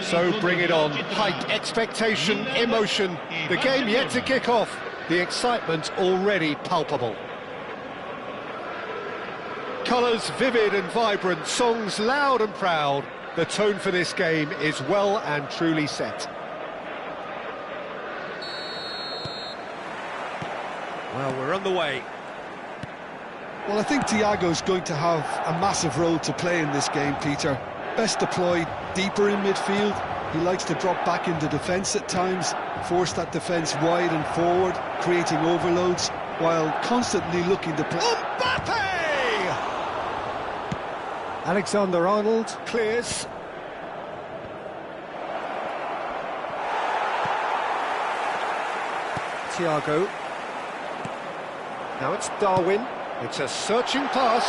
So bring it on. Hype, expectation, emotion. The game yet to kick off. The excitement already palpable. Colours vivid and vibrant, songs loud and proud. The tone for this game is well and truly set. Well, we're on the way. Well, I think Thiago's going to have a massive role to play in this game, Peter. Best deployed deeper in midfield. He likes to drop back into defence at times, force that defence wide and forward, creating overloads, while constantly looking to play. Mbappe! Alexander-Arnold clears. Thiago. Now it's Darwin. It's a searching pass.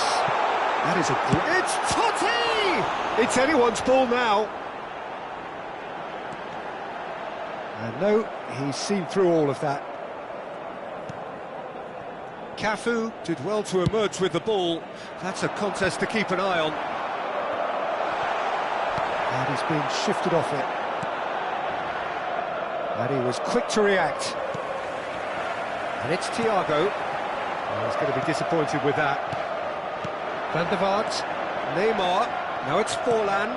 That is a good... It's Totti! It's anyone's ball now. And no, he's seen through all of that. Cafu did well to emerge with the ball. That's a contest to keep an eye on. And he's being shifted off it. And he was quick to react. And it's Thiago. Oh, he's going to be disappointed with that. Van der Vaart, Neymar, now it's Forlan.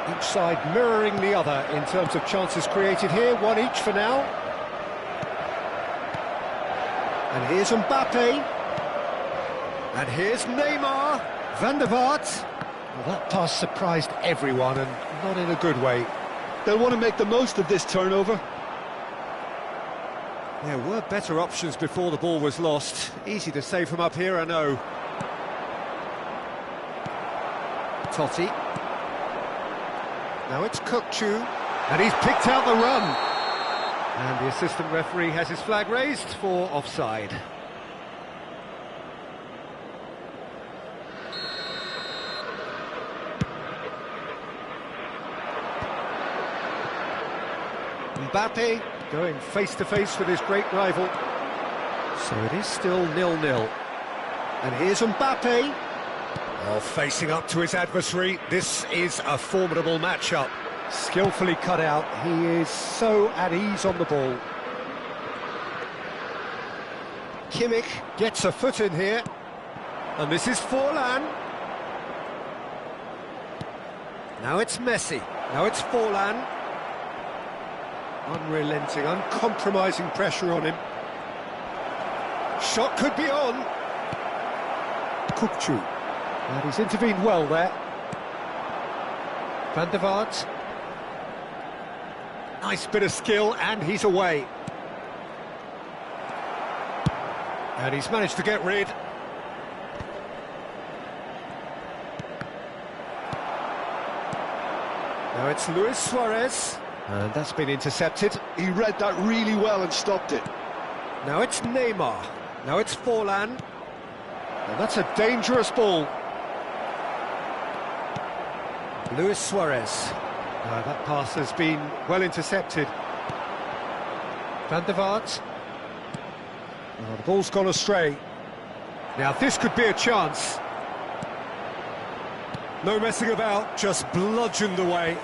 Each side mirroring the other in terms of chances created here, one each for now. And here's Mbappe. And here's Neymar. Van der Vaart. Well, that pass surprised everyone, and not in a good way. They'll want to make the most of this turnover. There were better options before the ball was lost. Easy to say from up here, I know. Totti. Now it's Kukçu, and he's picked out the run. And the assistant referee has his flag raised for offside. Mbappe going face-to-face with his great rival. So it is still 0-0. And here's Mbappe. Oh, facing up to his adversary. This is a formidable matchup. Skillfully cut out. He is so at ease on the ball. Kimmich gets a foot in here. And this is Forlan. Now it's Messi. Now it's Forlan. Unrelenting, uncompromising pressure on him. Shot could be on. Kukcu. And he's intervened well there. Van der Vaart. Nice bit of skill, and he's away. And he's managed to get rid. Now it's Luis Suarez. And that's been intercepted. He read that really well and stopped it. Now it's Neymar. Now it's Forlan. And that's a dangerous ball. Luis Suarez. That pass has been well intercepted. Van der Vaart. The ball's gone astray. Now this could be a chance. No messing about, just bludgeoned away.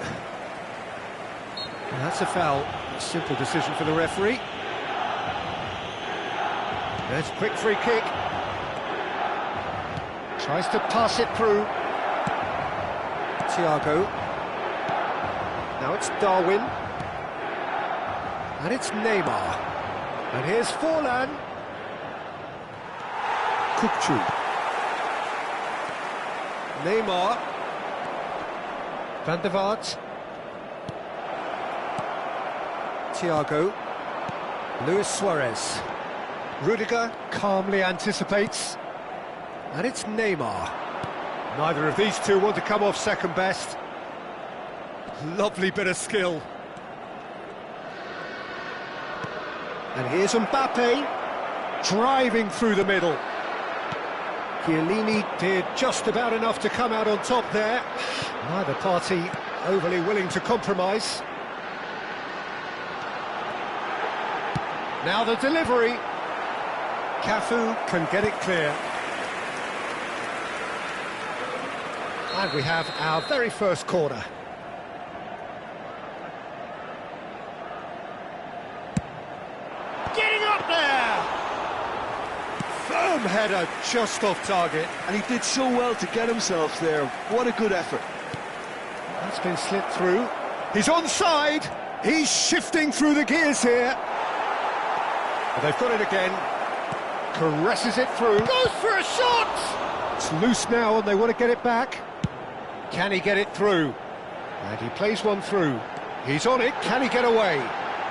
And that's a foul. A simple decision for the referee. There's a quick free kick. Tries to pass it through. Thiago. Now it's Darwin. And it's Neymar. And here's Forlan. Kukcu. Neymar. Van der Vaart. Thiago. Luis Suarez. Rudiger calmly anticipates. And it's Neymar. Neither of these two want to come off second best. Lovely bit of skill. And here's Mbappe, driving through the middle. Chiellini did just about enough to come out on top there. Neither party overly willing to compromise. Now the delivery. Cafu can get it clear. And we have our very first corner. Getting up there! Firm header just off target. And he did so well to get himself there. What a good effort. That's been slipped through. He's onside! He's shifting through the gears here. But they've got it again. Caresses it through. Goes for a shot! It's loose now and they want to get it back. Can he get it through? And he plays one through. He's on it. Can he get away?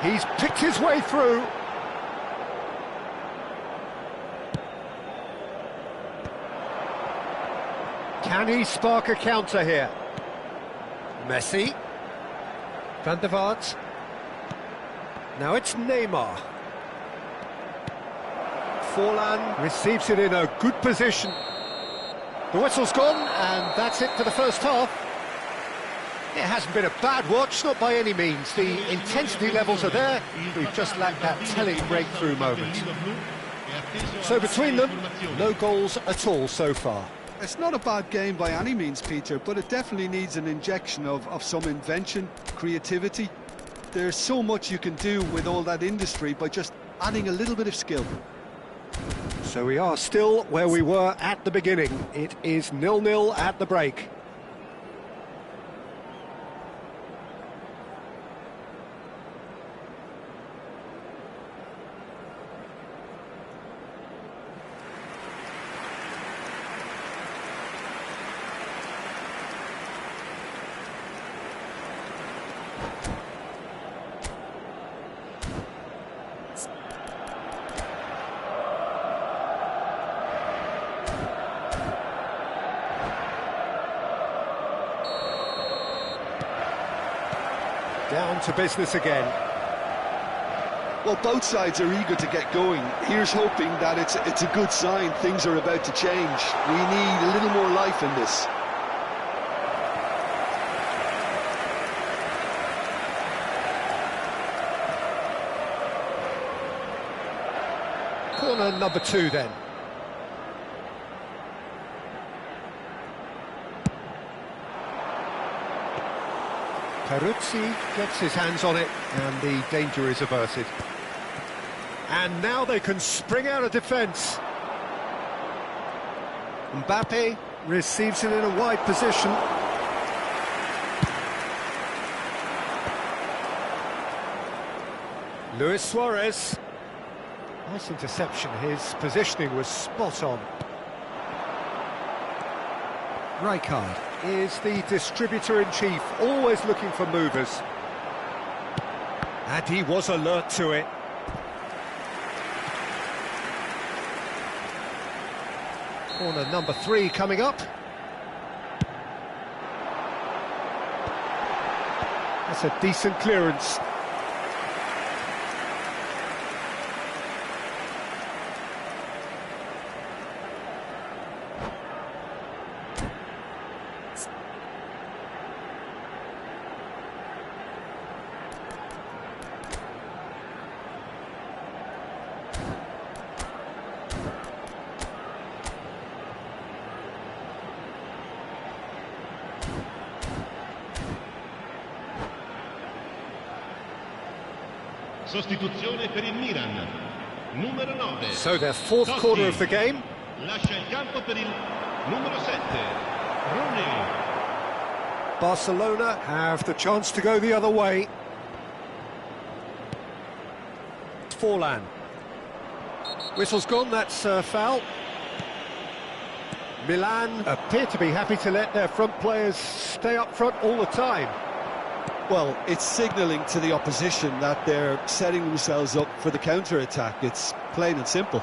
He's picked his way through. Can he spark a counter here? Messi. Van der Vaart. Now it's Neymar. Forlan receives it in a good position. The whistle's gone, and that's it for the first half. It hasn't been a bad watch, not by any means. The intensity levels are there. We've just lacked that telling breakthrough moment. So between them, no goals at all so far. It's not a bad game by any means, Peter, but it definitely needs an injection of some invention, creativity. There's so much you can do with all that industry by just adding a little bit of skill. So we are still where we were at the beginning. It is 0-0 at the break. Down to business again. Well, both sides are eager to get going. Here's hoping that it's a good sign. Things are about to change. We need a little more life in this. Corner Corner number 2 then. Peruzzi gets his hands on it, and the danger is averted. And now they can spring out of defence. Mbappe receives it in a wide position. Luis Suarez. Nice interception, his positioning was spot on. Rijkaard is the distributor-in-chief, always looking for movers. And he was alert to it. Corner number 3 coming up. That's a decent clearance. Sostituzione per il Milan, numero 9. So their fourth quarter of the game. Lascia il campo per il numero 7, Rooney. Barcelona have the chance to go the other way. Forlan. Whistle's gone, that's a foul. Milan appear to be happy to let their front players stay up front all the time. Well, it's signalling to the opposition that they're setting themselves up for the counter-attack. It's plain and simple.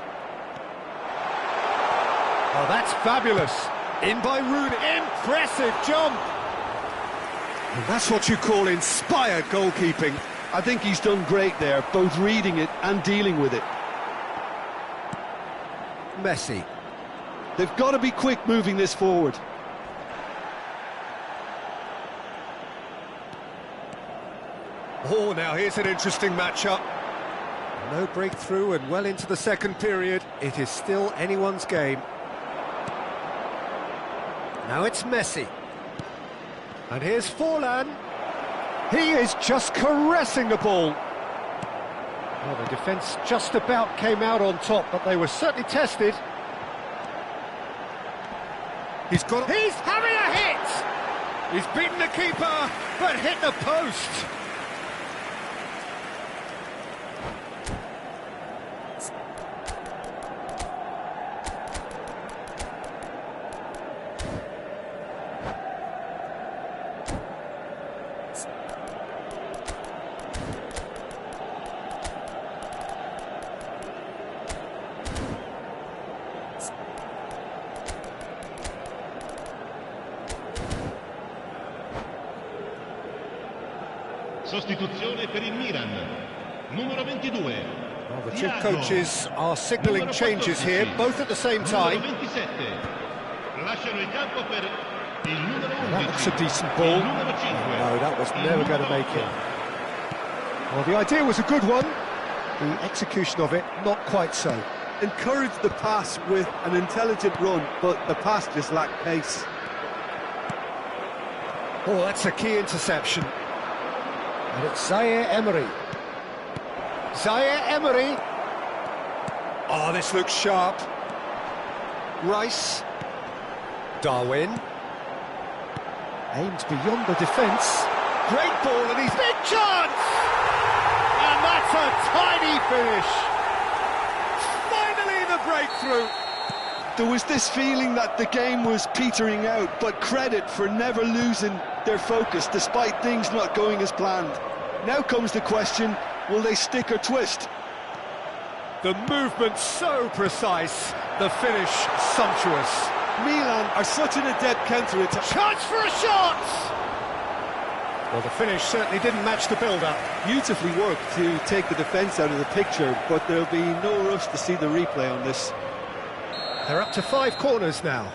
Oh, that's fabulous. In by Rooney. Impressive jump. And that's what you call inspired goalkeeping. I think he's done great there, both reading it and dealing with it. Messi. They've got to be quick moving this forward. Oh, now here's an interesting matchup. No breakthrough and well into the second period. It is still anyone's game. Now it's Messi. And here's Forlan. He is just caressing the ball. Well, the defence just about came out on top, but they were certainly tested. He's having a hit! He's beaten the keeper, but hit the post. Sostituzione per il Milan, numero 22. Well, the two coaches are signalling changes here, both at the same time. Numero 27. Lasciano il campo per il numero 11. That looks a decent ball. Numero 5. No, that was never going to make it. Well, the idea was a good one. The execution of it, not quite so. Encouraged the pass with an intelligent run, but the pass just lacked pace. Oh, that's a key interception. And it's Zaire Emery. Zaire Emery. Oh, this looks sharp. Rice. Darwin. Aimed beyond the defence. Great ball, and he's big chance! And that's a tiny finish. Finally the breakthrough. There was this feeling that the game was petering out, but credit for never losing their focus despite things not going as planned. Now comes the question, will they stick or twist? The movement so precise, the finish sumptuous. Milan are such an adept counter-attack. Chance for a shot! Well, the finish certainly didn't match the build-up. Beautifully worked to take the defence out of the picture, but there'll be no rush to see the replay on this. They're up to 5 corners now.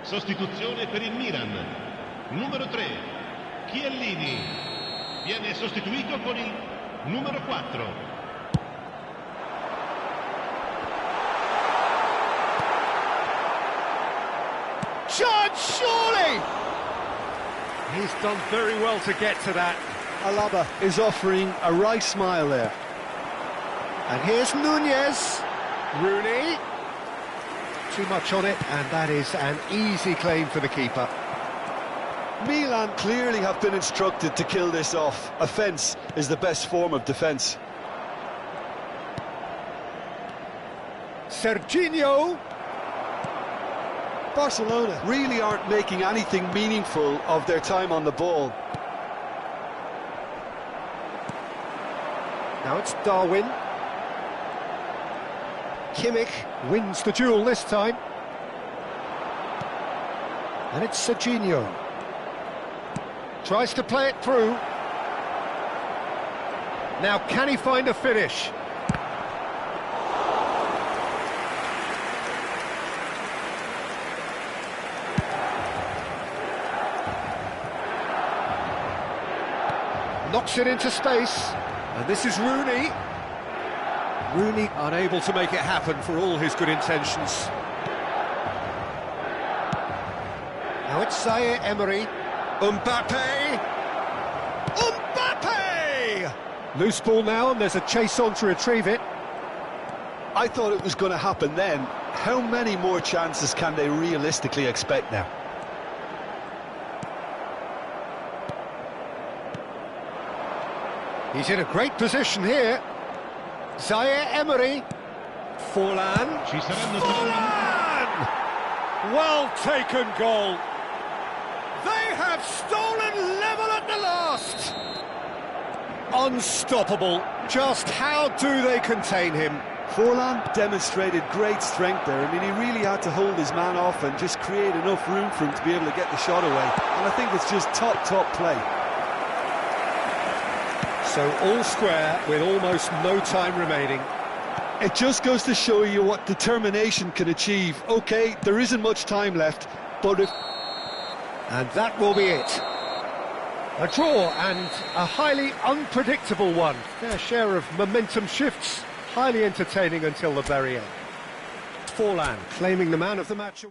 Sostituzione per il Milan. Numero 3, Chiellini. Viene sostituito con il numero 4. Chance, surely! He's done very well to get to that. Alaba is offering a right smile there. And here's Nunez. Rooney. Too much on it, and that is an easy claim for the keeper. Milan clearly have been instructed to kill this off. Offence is the best form of defence. Serginho. Barcelona really aren't making anything meaningful of their time on the ball. Now it's Darwin. Kimmich wins the duel this time. And it's Serginho. Tries to play it through. Now can he find a finish? Knocks it into space. And this is Rooney. Rooney unable to make it happen for all his good intentions. Now it's Zaire Emery. Mbappe! Mbappe! Loose ball now, and there's a chase on to retrieve it. I thought it was going to happen then. How many more chances can they realistically expect now? He's in a great position here. Zaire Emery. Forlan. Forlan! Well taken goal. They have stolen level at the last. Unstoppable. Just how do they contain him? Forlan demonstrated great strength there. I mean, he really had to hold his man off and just create enough room for him to be able to get the shot away. And I think it's just top play. So all square with almost no time remaining. It just goes to show you what determination can achieve. OK, there isn't much time left, but if... And that will be it. A draw, and a highly unpredictable one. Fair share of momentum shifts, highly entertaining until the very end. Forlan claiming the man of the match.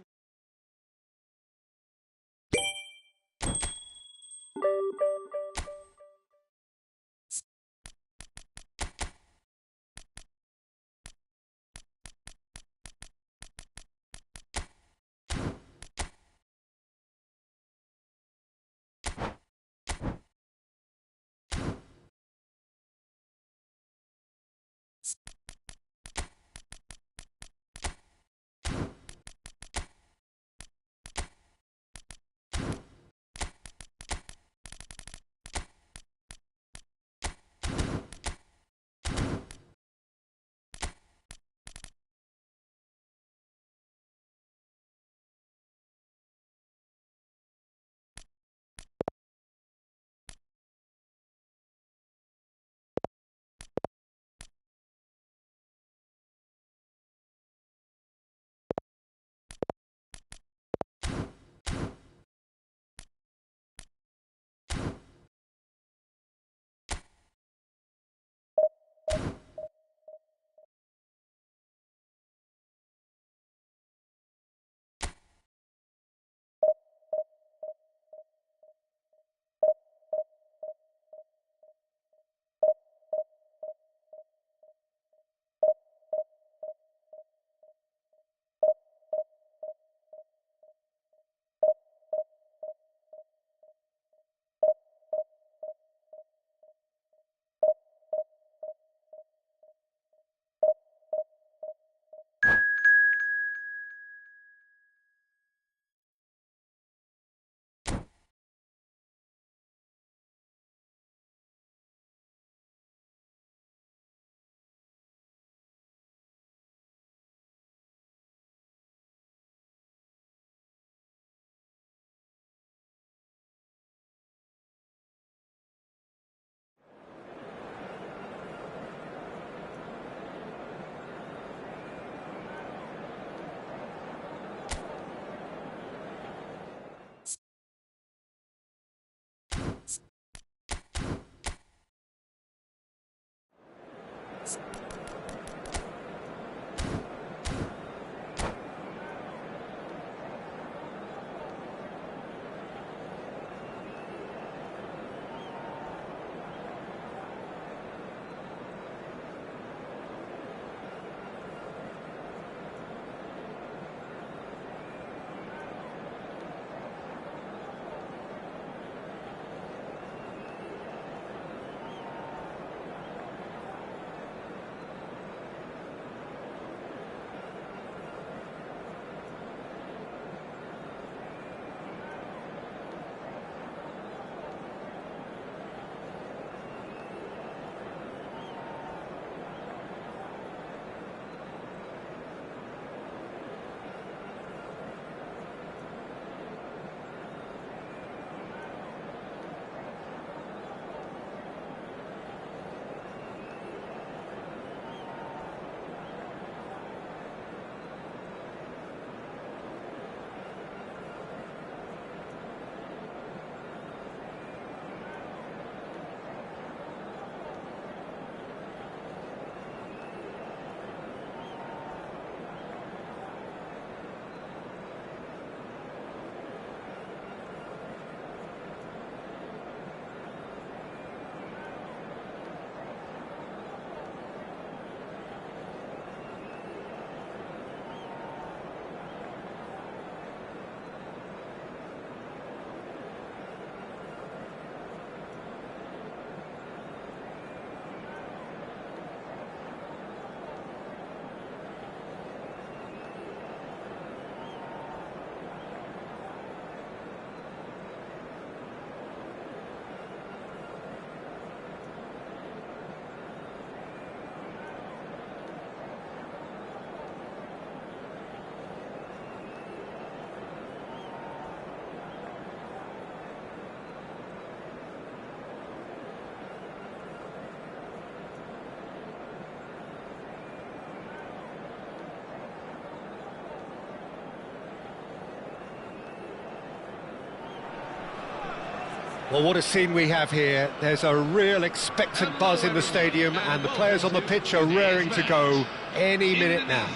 Well, what a scene we have here. There's a real expectant buzz in the stadium, and the players on the pitch are raring to go any minute now.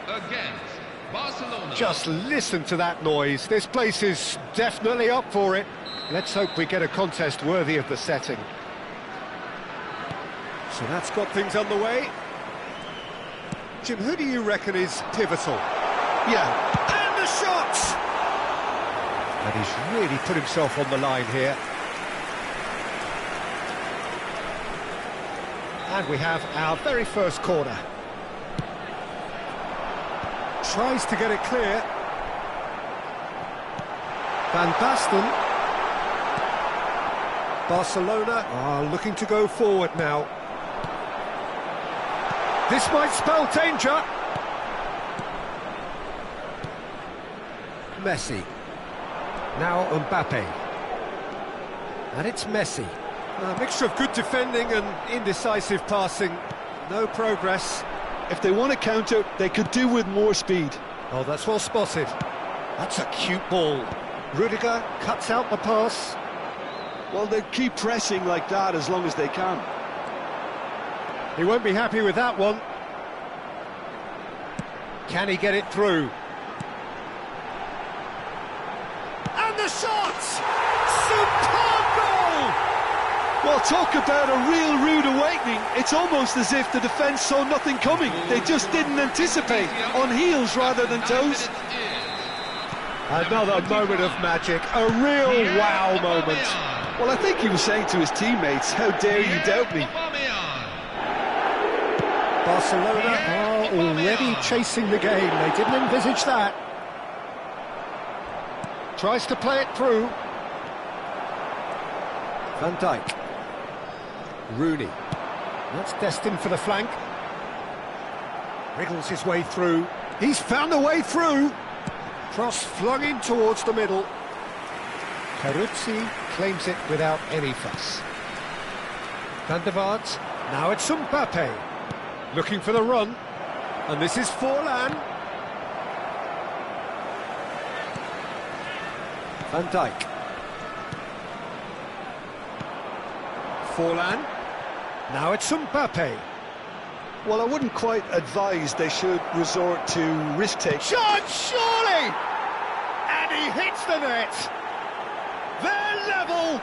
Against Barcelona. Just listen to that noise. This place is definitely up for it. Let's hope we get a contest worthy of the setting. So that's got things underway. Jim, who do you reckon is pivotal? Yeah, And the shot! And he's really put himself on the line here. And we have our very first corner. Tries to get it clear. Van Basten. Barcelona are looking to go forward now. This might spell danger. Messi. Now Mbappe. And it's Messi. A mixture of good defending and indecisive passing. No progress. if they want to counter, they could do with more speed. Oh, that's well spotted. That's a cute ball. Rudiger cuts out the pass. Well, they keep pressing like that as long as they can. He won't be happy with that one. Can he get it through? And the shot! Superb goal! Well, talk about a real rude awakening. It's almost as if the defence saw nothing coming. They just didn't anticipate, on heels rather than toes. Another moment of magic, a real wow moment. Well, I think he was saying to his teammates, how dare you doubt me? Barcelona are already chasing the game. They didn't envisage that. Tries to play it through. Van Dijk. Rooney. That's destined for the flank. Wriggles his way through. He's found a way through. Cross flung in towards the middle. Peruzzi claims it without any fuss. Van der Vaart. Now it's Mbappe. Looking for the run. And this is Forlan. Van Dijk. Forlan. Now it's Mbappe. Well, I wouldn't quite advise they should resort to risk-taking. Shot, surely! And he hits the net. They're level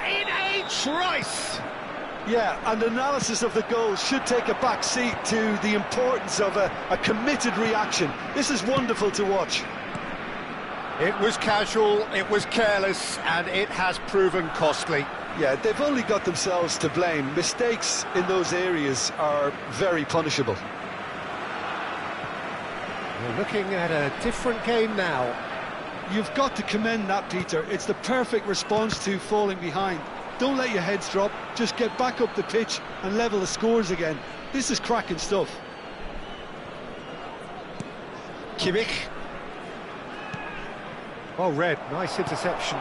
in a trice. Yeah, and analysis of the goal should take a back seat to the importance of a committed reaction. This is wonderful to watch. It was casual, it was careless, and it has proven costly. Yeah, they've only got themselves to blame. Mistakes in those areas are very punishable. We're looking at a different game now. You've got to commend that, Peter. It's the perfect response to falling behind. Don't let your heads drop, just get back up the pitch and level the scores again. This is cracking stuff. Kimmich. Oh, Red, nice interception.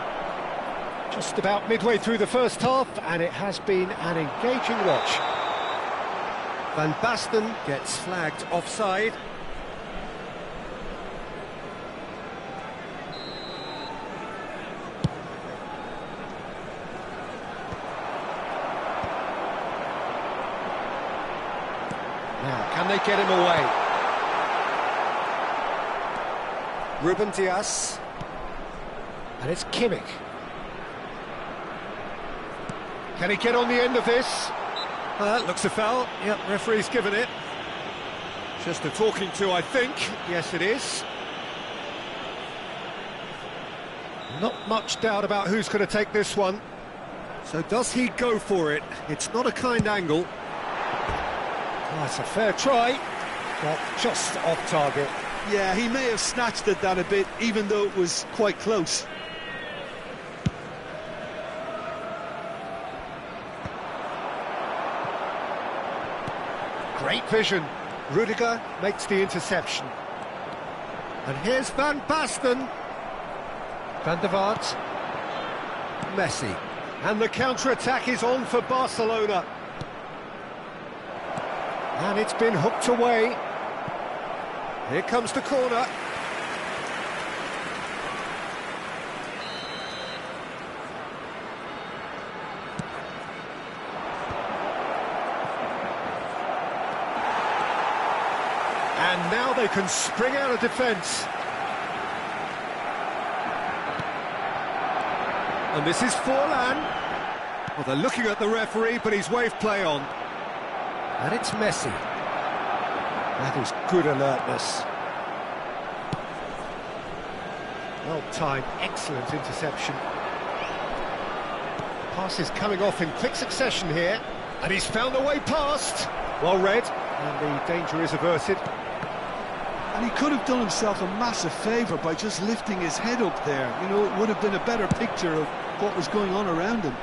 Just about midway through the first half, and it has been an engaging watch. Van Basten gets flagged offside. Now, can they get him away? Ruben Dias. And it's Kimmich. Can he get on the end of this? Looks a foul. Yep, referee's given it. Just a talking to, I think. Yes, it is. Not much doubt about who's going to take this one. So does he go for it? It's not a kind angle. Oh, it's a fair try, but just off target. Yeah, he may have snatched at that a bit, even though it was quite close. Great vision. Rudiger makes the interception. And here's Van Basten. Van der Vaart. Messi. And the counter-attack is on for Barcelona. And it's been hooked away. Here comes the corner. they can spring out of defence. And this is Forlan. Well, they're looking at the referee, but he's waved play on. And it's Messi. That is good alertness. Well timed, excellent interception. The pass is coming off in quick succession here, and he's found a way past. Well read, and the danger is averted. And he could have done himself a massive favour by just lifting his head up there. You know, it would have been a better picture of what was going on around him.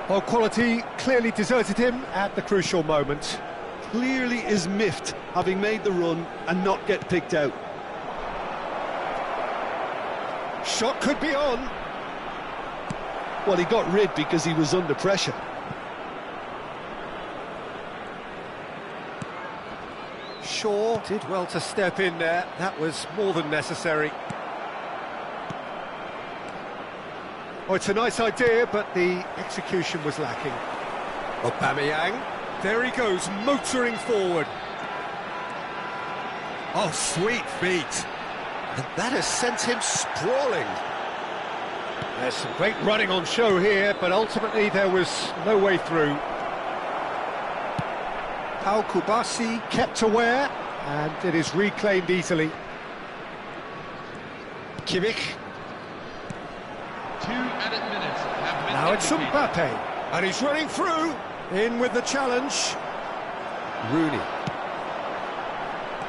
Well, quality clearly deserted him at the crucial moment. Clearly is miffed, having made the run and not get picked out. Shot could be on. Well, he got rid because he was under pressure. Shaw did well to step in there. That was more than necessary. Oh, it's a nice idea, but the execution was lacking. Aubameyang, there he goes, motoring forward. Oh, sweet feet. And that has sent him sprawling. There's some great running on show here, but ultimately there was no way through. Pau Kubasi kept aware, and it is reclaimed easily. Kimmich. 2 added minutes have been Now it's indicated. Mbappe, and he's running through, in with the challenge. Rooney.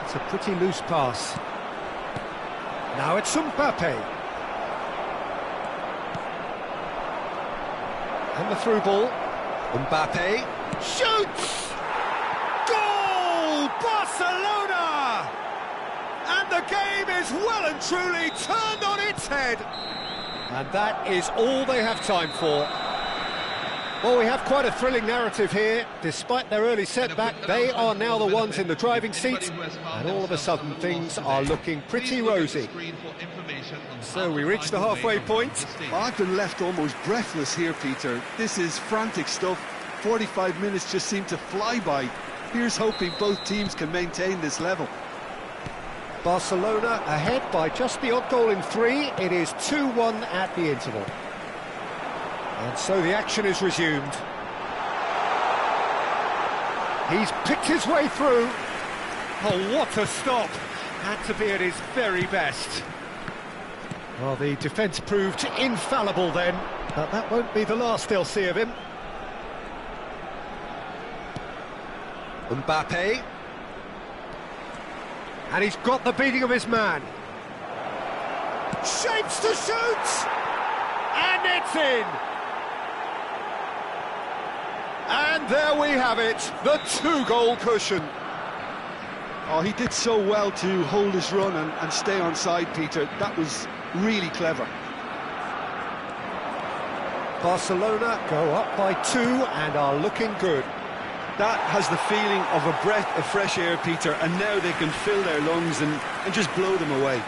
It's a pretty loose pass. Now it's Mbappe. And the through ball. Mbappe shoots! Goal! Barcelona! And the game is well and truly turned on its head. And that is all they have time for. Well, we have quite a thrilling narrative here. Despite their early setback, they are now the ones in the driving seat, and all of a sudden things are looking pretty rosy. So we reach the halfway point. Well, I've been left almost breathless here, Peter. This is frantic stuff. 45 minutes just seem to fly by. Here's hoping both teams can maintain this level. Barcelona ahead by just the odd goal in 3. It is 2-1 at the interval. And so the action is resumed. He's picked his way through. Oh, what a stop! Had to be at his very best. Well, the defence proved infallible then, but that won't be the last they'll see of him. Mbappe. And he's got the beating of his man. Shapes to shoot! And it's in! And there we have it, the 2-goal cushion. Oh, he did so well to hold his run and stay on side, Peter. That was really clever. Barcelona go up by 2 and are looking good. That has the feeling of a breath of fresh air, Peter, and now they can fill their lungs and just blow them away.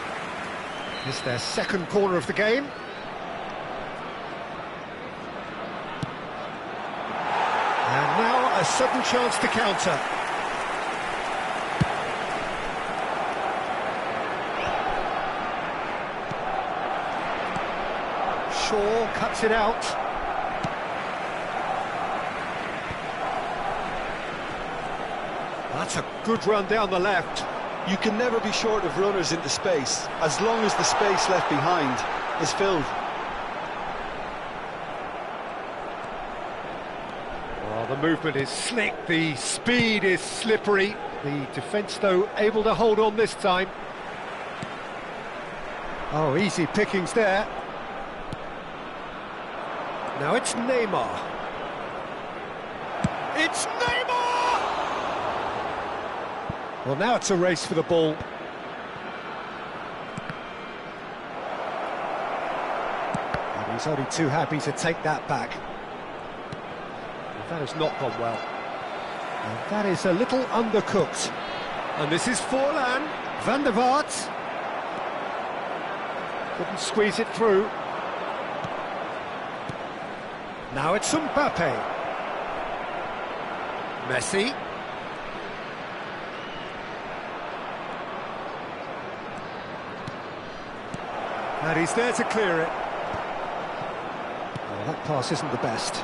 It's their second corner of the game. And now a sudden chance to counter. Shaw cuts it out. That's a good run down the left. You can never be short of runners into space, as long as the space left behind is filled. Well, the movement is slick, the speed is slippery. The defence, though, able to hold on this time. Oh, easy pickings there. Now it's Neymar. It's Neymar! Well, now it's a race for the ball. And he's only too happy to take that back. And that has not gone well. And that is a little undercooked. And this is Forlan. Van der Vaart. Couldn't squeeze it through. Now it's Mbappe. Messi. And he's there to clear it. Oh, that pass isn't the best.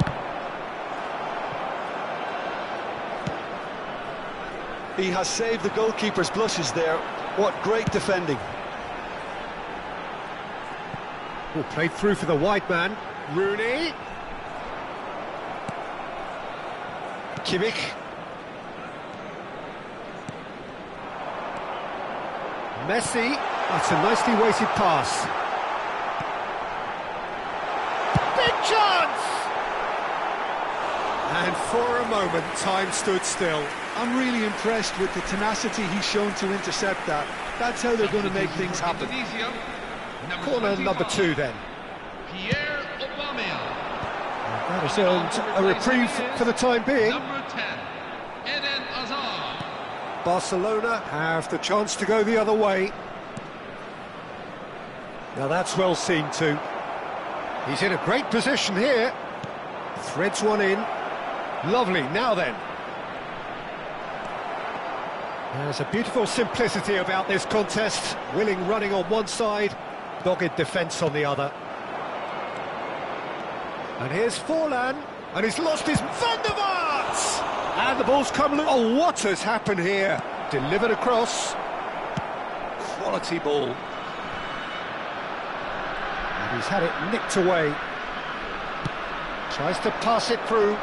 He has saved the goalkeeper's blushes there. What great defending. Oh, played through for the wide man. Rooney. Kimmich. Messi. That's a nicely weighted pass. Big chance! And for a moment, time stood still. I'm really impressed with the tenacity he's shown to intercept that. That's how they're going to make things happen. Corner number 2 then. That has earned a reprieve for the time being. Barcelona have the chance to go the other way. Now that's well seen too. He's in a great position here. Threads one in. Lovely, now then. There's a beautiful simplicity about this contest. Willing running on one side, dogged defence on the other. And here's Forlan, and he's lost his Van der Vaart! And the ball's come loose. Oh, what has happened here? Delivered across. Quality ball. And he's had it nicked away. Tries to pass it through.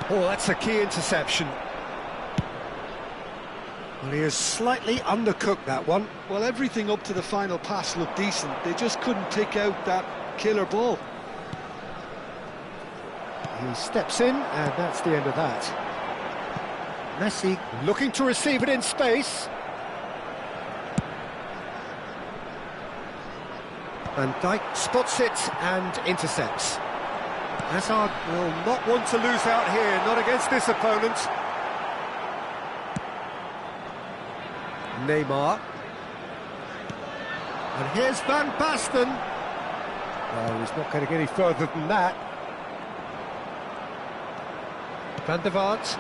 Oh, that's a key interception. Well, he has slightly undercooked that one. Well, everything up to the final pass looked decent. They just couldn't pick out that killer ball. He steps in, and that's the end of that. Messi looking to receive it in space. Van Dijk spots it and intercepts. Hazard will not want to lose out here, not against this opponent. Neymar. And here's Van Basten. No, he's not going to get any further than that. Van der Vaart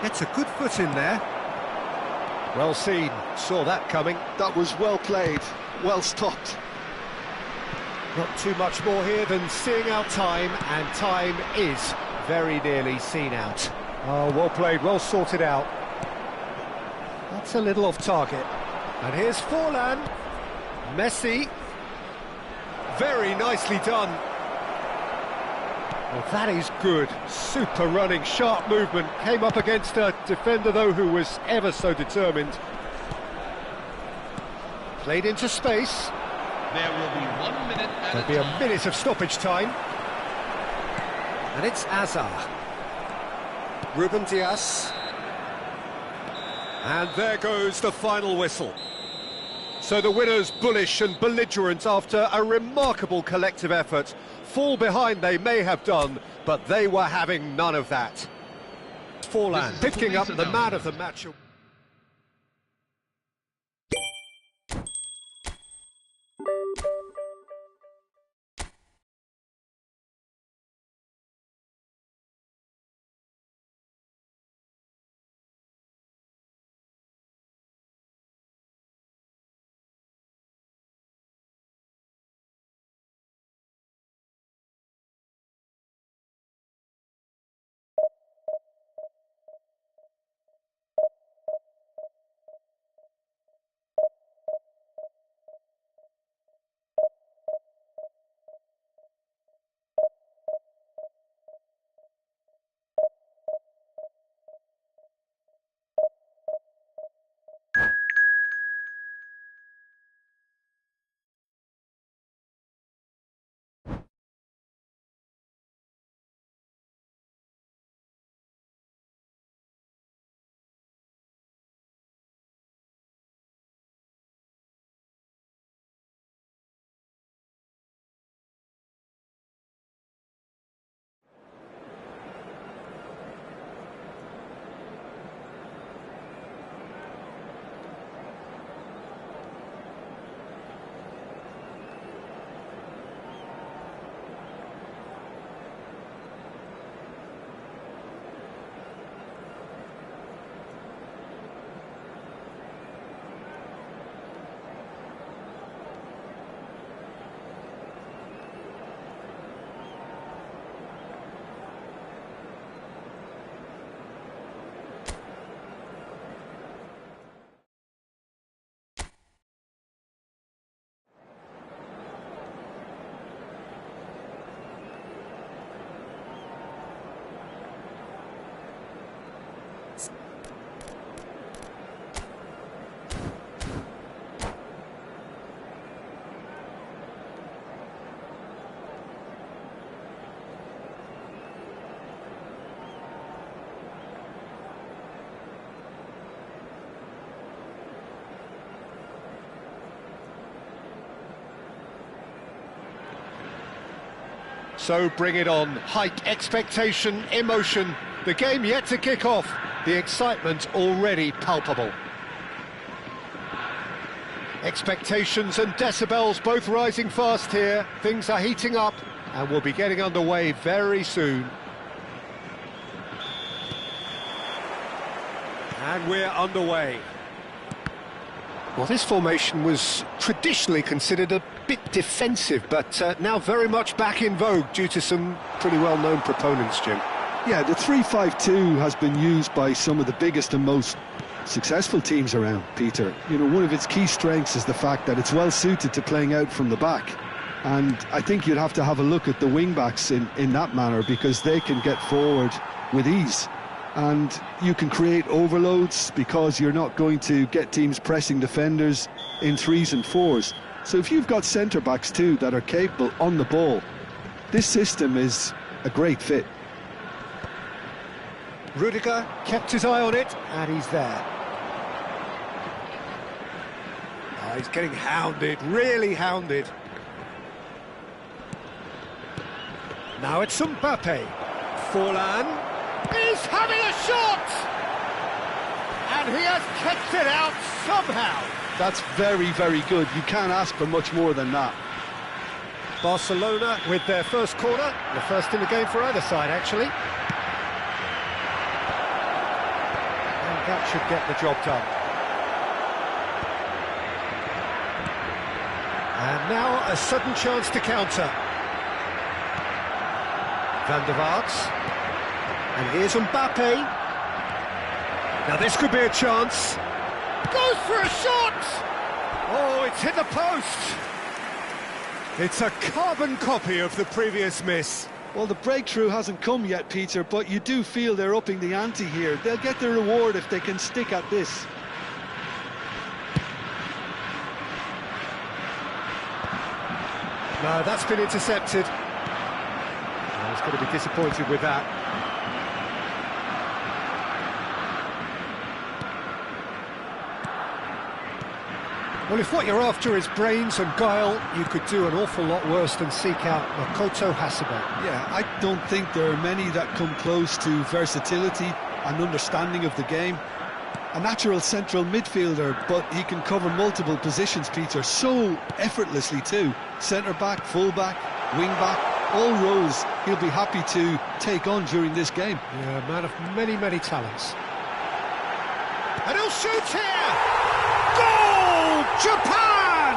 gets a good foot in there. Well seen, saw that coming. That was well played, well stopped. Not too much more here than seeing out time, and time is very nearly seen out. Oh, well played, well sorted out. That's a little off target. And here's Forlan. Messi. Very nicely done. Well, that is good. Super running, sharp movement. Came up against a defender, though, who was ever so determined. Played into space. There will be 1 minute at There'll be a minute of stoppage time. And it's Hazard. Ruben Dias. And there goes the final whistle. So the winners, bullish and belligerent after a remarkable collective effort. Fall behind they may have done, but they were having none of that. Forlan picking up the man of the match. So bring it on. Height, expectation, emotion. The game yet to kick off. The excitement already palpable. Expectations and decibels both rising fast here. Things are heating up and we'll be getting underway very soon. And we're underway. Well, this formation was traditionally considered a bit defensive, but now very much back in vogue due to some pretty well-known proponents, Jim. Yeah, the 3-5-2 has been used by some of the biggest and most successful teams around, Peter. You know, one of its key strengths is the fact that it's well suited to playing out from the back. And I think you'd have to have a look at the wing-backs in that manner, because they can get forward with ease. And you can create overloads because you're not going to get teams pressing defenders in 3s and 4s. So if you've got centre-backs too that are capable on the ball, this system is a great fit. Rudiger kept his eye on it, and he's there. Oh, he's getting hounded, really hounded. Now it's Mbappe. Forlan is having a shot! And he has kept it out somehow. That's very, very good. You can't ask for much more than that. Barcelona with their first corner, the first in the game for either side, actually. And that should get the job done. And now a sudden chance to counter. Van der Vaart. And here's Mbappe. Now this could be a chance. Goes for a shot! Oh, it's hit the post! It's a carbon copy of the previous miss. Well, the breakthrough hasn't come yet, Peter, but you do feel they're upping the ante here. They'll get their reward if they can stick at this. No, that's been intercepted. I was going to be disappointed with that. Well, if what you're after is brains and guile, you could do an awful lot worse than seek out Makoto Hasebe. Yeah, I don't think there are many that come close to versatility and understanding of the game. A natural central midfielder, but he can cover multiple positions, Peter, so effortlessly too. Centre-back, full-back, wing-back, all roles he'll be happy to take on during this game. Yeah, a man of many, many talents. And he'll shoot here! Goal! Japan!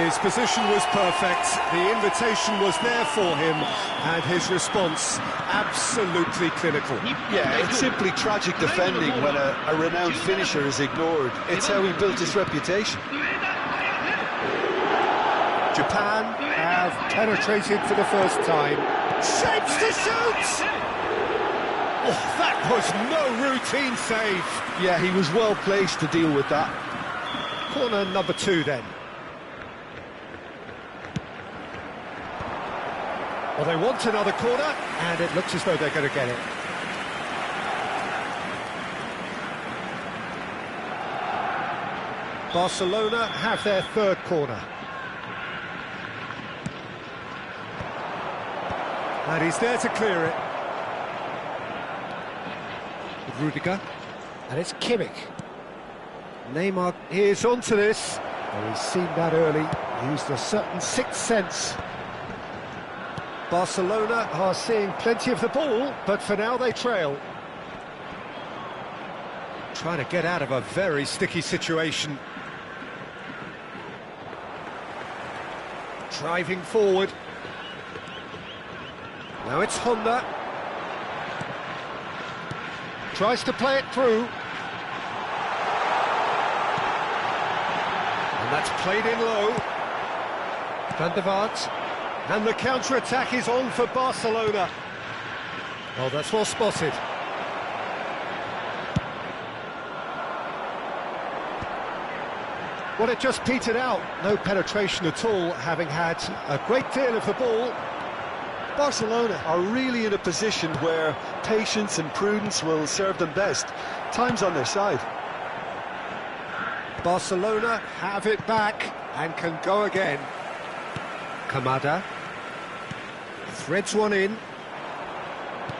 His position was perfect, the invitation was there for him, and his response absolutely clinical. Yeah, it's simply tragic defending when a renowned finisher is ignored. It's how he built his reputation. Japan have penetrated for the first time. Shapes to shoot! Oh, that was no routine save. Yeah, he was well placed to deal with that. Corner number 2 then. Well, they want another corner, and it looks as though they're going to get it. Barcelona have their third corner. And he's there to clear it. With Rudiger. And it's Kimmich. Neymar is onto this. Well, he's seen that early. Used a certain sixth sense. Barcelona are seeing plenty of the ball, but for now they trail. Trying to get out of a very sticky situation. Driving forward. Now it's Honda. Tries to play it through. And that's played in low. Van der Vaart. And the counter-attack is on for Barcelona. Oh, that's well spotted. Well, it just petered out. No penetration at all, having had a great deal of the ball. Barcelona are really in a position where patience and prudence will serve them best. Time's on their side. Barcelona have it back and can go again. Kamada. Threads one in.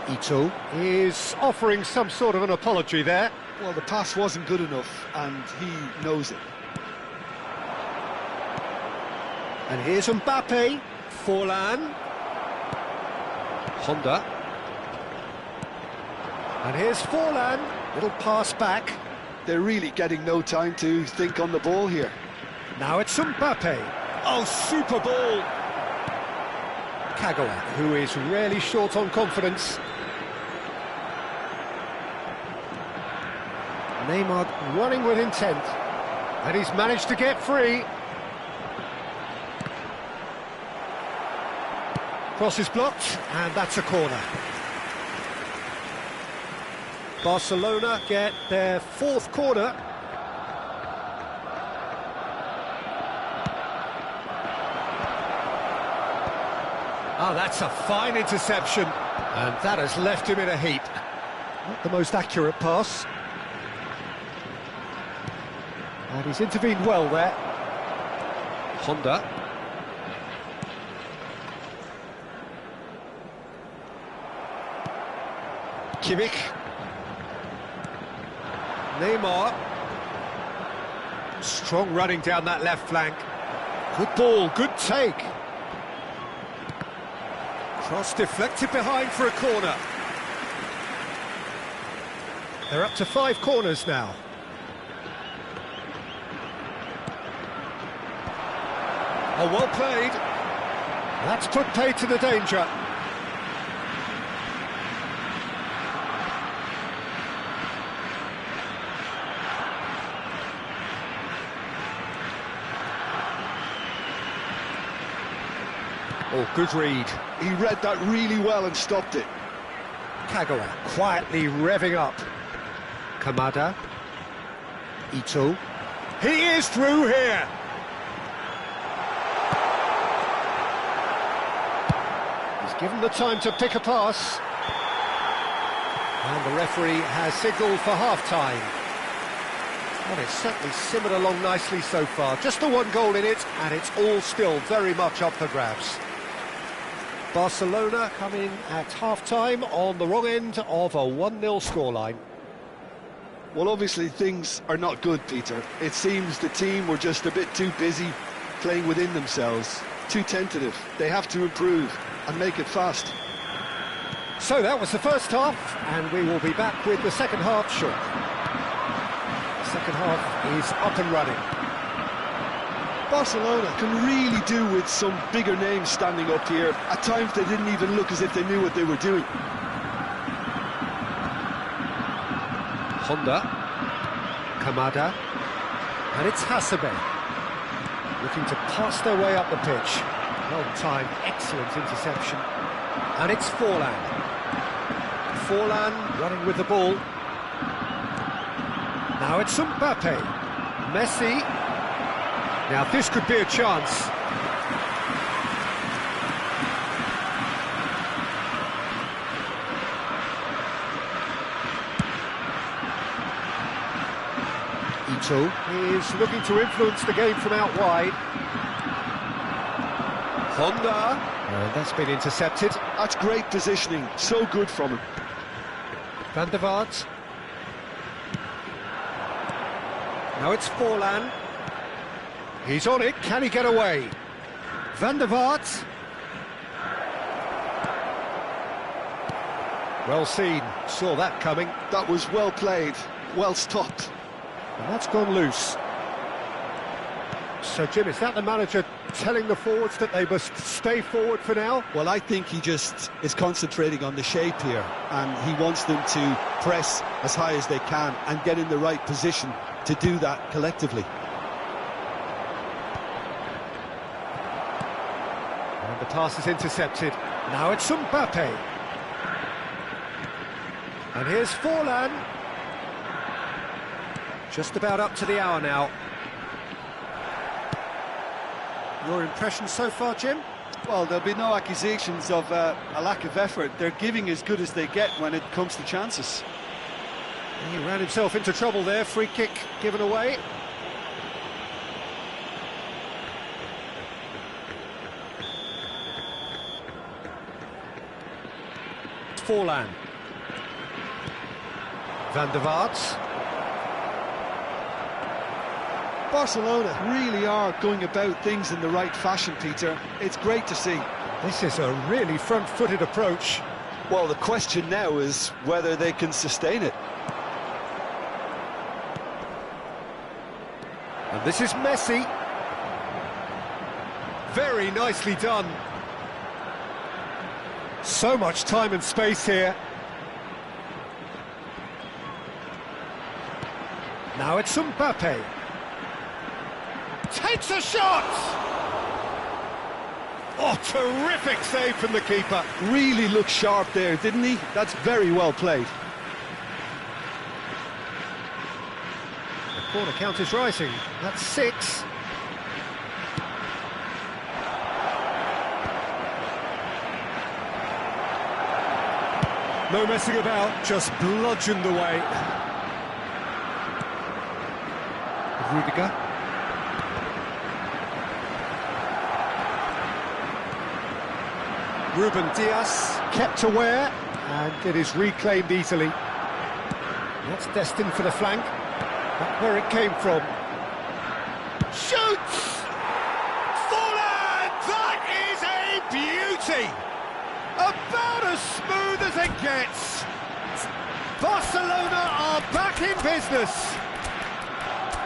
Ito is offering some sort of an apology there. Well, the pass wasn't good enough, and he knows it. And here's Mbappe. Forlan. Honda. And here's Forlan. Little pass back. They're really getting no time to think on the ball here. Now it's Mbappe. Oh, super ball. Kagawa, who is really short on confidence. Neymar running with intent. And he's managed to get free. Cross is blocked, and that's a corner. Barcelona get their fourth corner. Oh, that's a fine interception. And that has left him in a heap. Not the most accurate pass. And he's intervened well there. Honda. Kimmich. Neymar. Strong running down that left flank. Good ball, good take. Cross deflected behind for a corner. They're up to 5 corners now. Oh, well played. That's put paid to the danger. Oh, good read. He read that really well and stopped it. Kagawa quietly revving up. Kamada. Ito. He is through here. He's given the time to pick a pass. And the referee has signalled for half-time. Well, it's certainly simmered along nicely so far. Just the one goal in it, and it's all still very much up for grabs. Barcelona coming at half-time on the wrong end of a 1-0 scoreline. Well, obviously things are not good, Peter. It seems the team were just a bit too busy playing within themselves, too tentative. They have to improve and make it fast. So that was the first half, and we will be back with the second half shortly. The second half is up and running. Barcelona can really do with some bigger names standing up here. At times they didn't even look as if they knew what they were doing. Honda. Kamada. And it's Hasebe. Looking to pass their way up the pitch. Well-timed, excellent interception. And it's Forlan. Forlan running with the ball. Now it's Mbappe. Messi. Now this could be a chance. Ito is looking to influence the game from out wide. Honda. That's been intercepted. That's great positioning. So good from him. Van der Vaart. Now it's Forlan. He's on it, can he get away? Van der Vaart. Well seen, saw that coming. That was well played, well stopped. And that's gone loose. So, Jim, is that the manager telling the forwards that they must stay forward for now? Well, I think he just is concentrating on the shape here, and he wants them to press as high as they can and get in the right position to do that collectively. And the pass is intercepted. Now it's Mbappe. And here's Forlan. Just about up to the hour now. Your impression so far, Jim? Well, there'll be no accusations of a lack of effort. They're giving as good as they get when it comes to chances. He ran himself into trouble there. Free kick given away. Forlan. Van der Vaart. Barcelona really are going about things in the right fashion, Peter. It's great to see. This is a really front-footed approach. Well, the question now is whether they can sustain it. And this is Messi. Very nicely done. So much time and space here. Now it's Mbappe. Takes a shot! Oh, terrific save from the keeper. Really looked sharp there, didn't he? That's very well played. The corner count is rising. That's 6. No messing about, just bludgeoned away. Rudiger. Ruben Dias kept aware, and it is reclaimed easily. That's destined for the flank. That's where it came from. Shoots! Forlan! That is a beauty! About as smooth as it gets. Barcelona are back in business.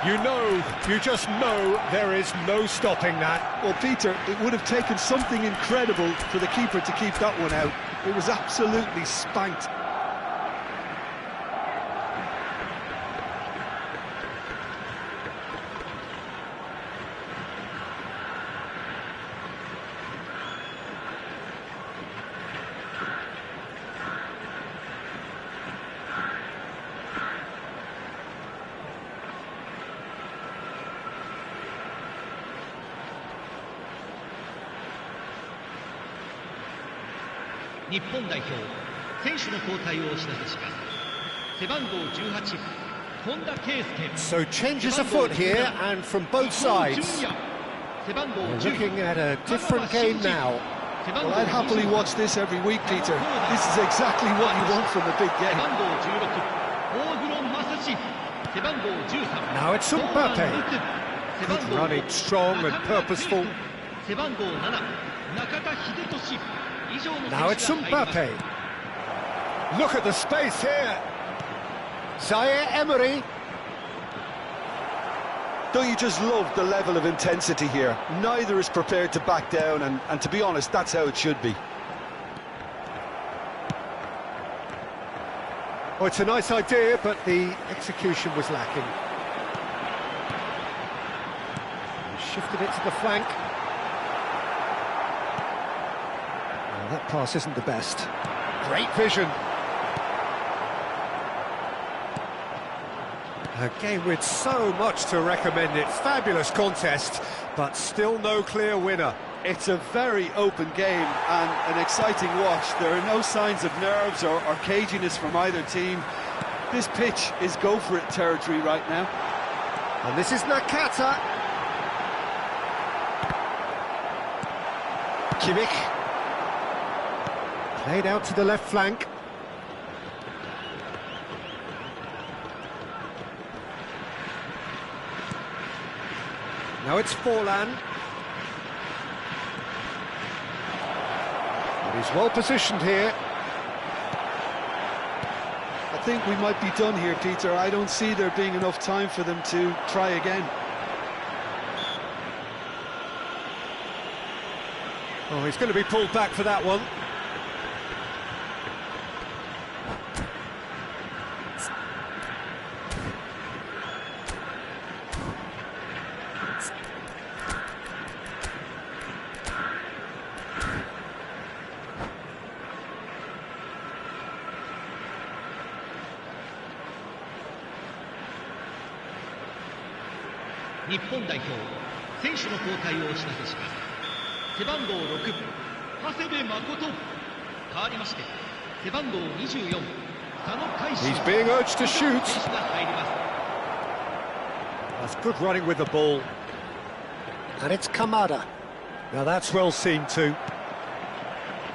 You just know there is no stopping that. Well, Peter, it would have taken something incredible for the keeper to keep that one out. It was absolutely spanked. So changes afoot here, and from both sides. We're looking at a different game now. Well, I'd happily watch this every week, Peter. This is exactly what you want from a big game. Now it's Mbappe. Good running, strong and purposeful. Now it's Mbappe. Look at the space here. Zaire Emery. Don't you just love the level of intensity here? Neither is prepared to back down, and to be honest, that's how it should be. Oh, it's a nice idea, but the execution was lacking. He shifted it to the flank. Well, that pass isn't the best. Great vision. A game with so much to recommend it. Fabulous contest, but still no clear winner. It's a very open game and an exciting watch. There are no signs of nerves or caginess from either team. This pitch is go-for-it territory right now. And this is Nakata. Kimmich. Played out to the left flank. Now it's Forlan. But he's well positioned here. I think we might be done here, Peter. I don't see there being enough time for them to try again. Oh, he's going to be pulled back for that one. He's being urged to shoot. That's good running with the ball. And it's Kamada. Now that's well seen too.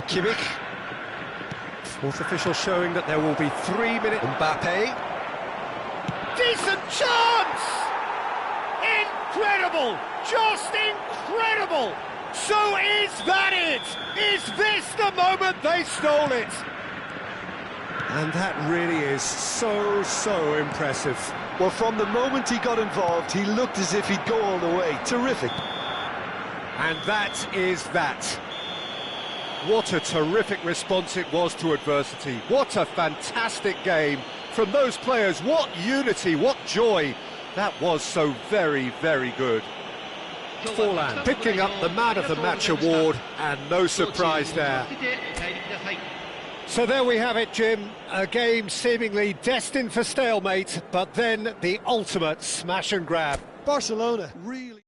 Kimmich. Fourth official showing that there will be 3 minutes. Mbappe. Decent chance! Incredible! Just incredible! So is that it? Is this the moment they stole it? And that really is so impressive. Well, from the moment he got involved, he looked as if he'd go all the way. Terrific. And that is that. What a terrific response it was to adversity. What a fantastic game from those players. What unity, what joy. That was so very good. Forlan picking up the Man of the Match award, and no surprise there. So there we have it, Jim. A game seemingly destined for stalemate, but then the ultimate smash and grab. Barcelona really...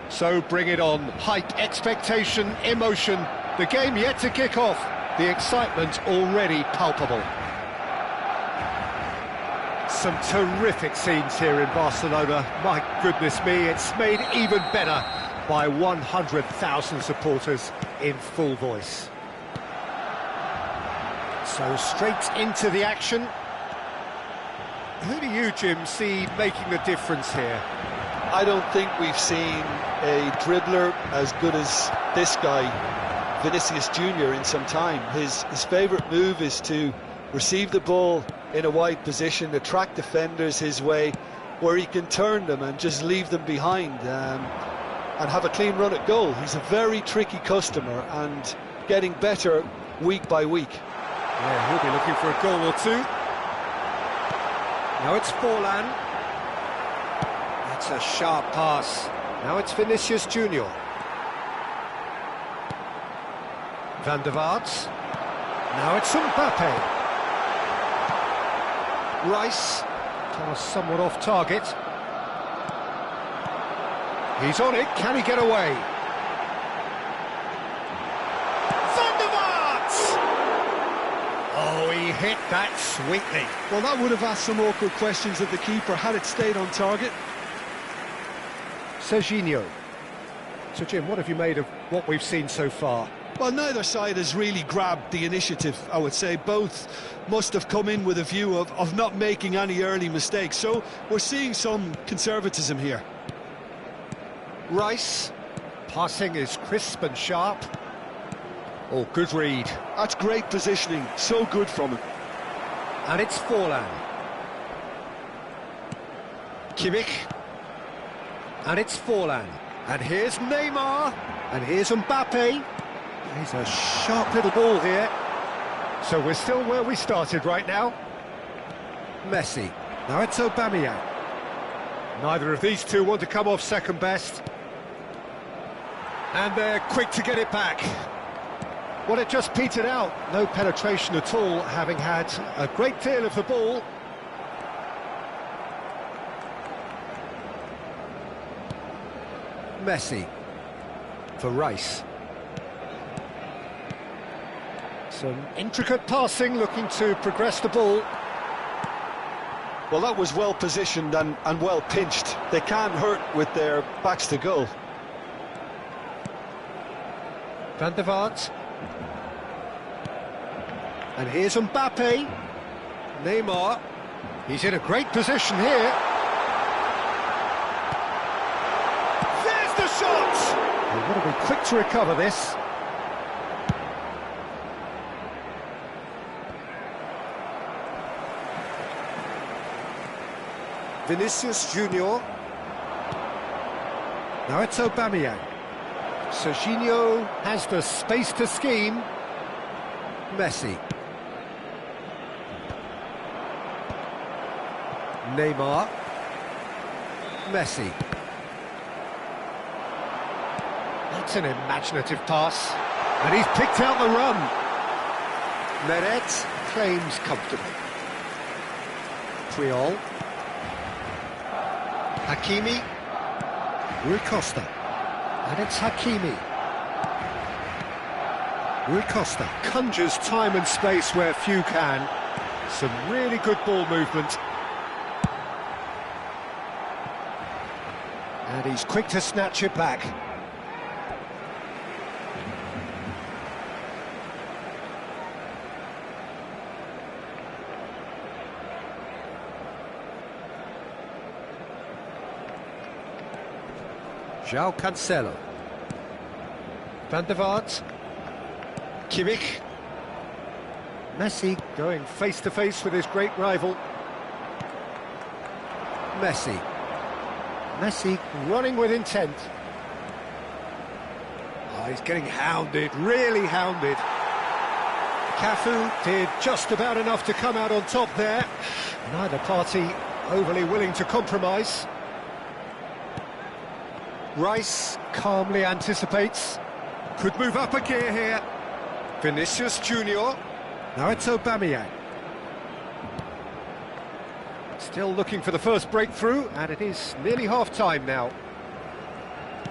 So bring it on. Hype, expectation, emotion. The game yet to kick off. The excitement already palpable. Some terrific scenes here in Barcelona. My goodness me, it's made even better by 100,000 supporters in full voice. So straight into the action. Who do you, Jim, see making the difference here? I don't think we've seen a dribbler as good as this guy, Vinicius Junior, in some time. His favourite move is to receive the ball in a wide position, attract defenders his way, where he can turn them and just leave them behind and have a clean run at goal. He's a very tricky customer and getting better week by week. Yeah, he'll be looking for a goal or two. Now it's Forlan. That's a sharp pass. Now it's Vinicius Junior. Van der Vaart. Now it's Mbappe. Rice. Somewhat off target. He's on it. Can he get away? Van der Vaart! Oh, he hit that sweetly. Well, that would have asked some awkward questions of the keeper had it stayed on target. Serginho. So, Jim, what have you made of what we've seen so far? Well, neither side has really grabbed the initiative, I would say. Both must have come in with a view of not making any early mistakes. So we're seeing some conservatism here. Rice. Passing is crisp and sharp. Oh, good read. That's great positioning. So good from him. And it's Forlan. Kimmich. And it's Forlan. And here's Neymar. And here's Mbappe. He's a sharp little ball here. So we're still where we started right now. Messi. Now it's Aubameyang. Neither of these two want to come off second best. And they're quick to get it back. Well, it just petered out. No penetration at all, having had a great deal of the ball. Messi. For Rice. Some intricate passing, looking to progress the ball. Well, that was well positioned and well pinched. They can't hurt with their backs to goal. Van der Vaart. And here's Mbappe. Neymar. He's in a great position here. There's the shot! They've got to be quick to recover this. Vinicius Junior. Now it's Aubameyang. Serginho has the space to scheme. Messi. Neymar. Messi. That's an imaginative pass. And he's picked out the run. Meret claims comfortably. Puyol. Hakimi. Rui Costa. And it's Hakimi. Rui Costa conjures time and space where few can. Some really good ball movement. And he's quick to snatch it back. João Cancelo. Van der Vaart. Kimmich. Messi going face-to-face with his great rival. Messi. Messi running with intent. Oh, he's getting hounded, really hounded. Cafu did just about enough to come out on top there. Neither party overly willing to compromise. Rice calmly anticipates. Could move up a gear here. Vinicius Junior. Now it's Aubameyang. Still looking for the first breakthrough, and it is nearly half-time now.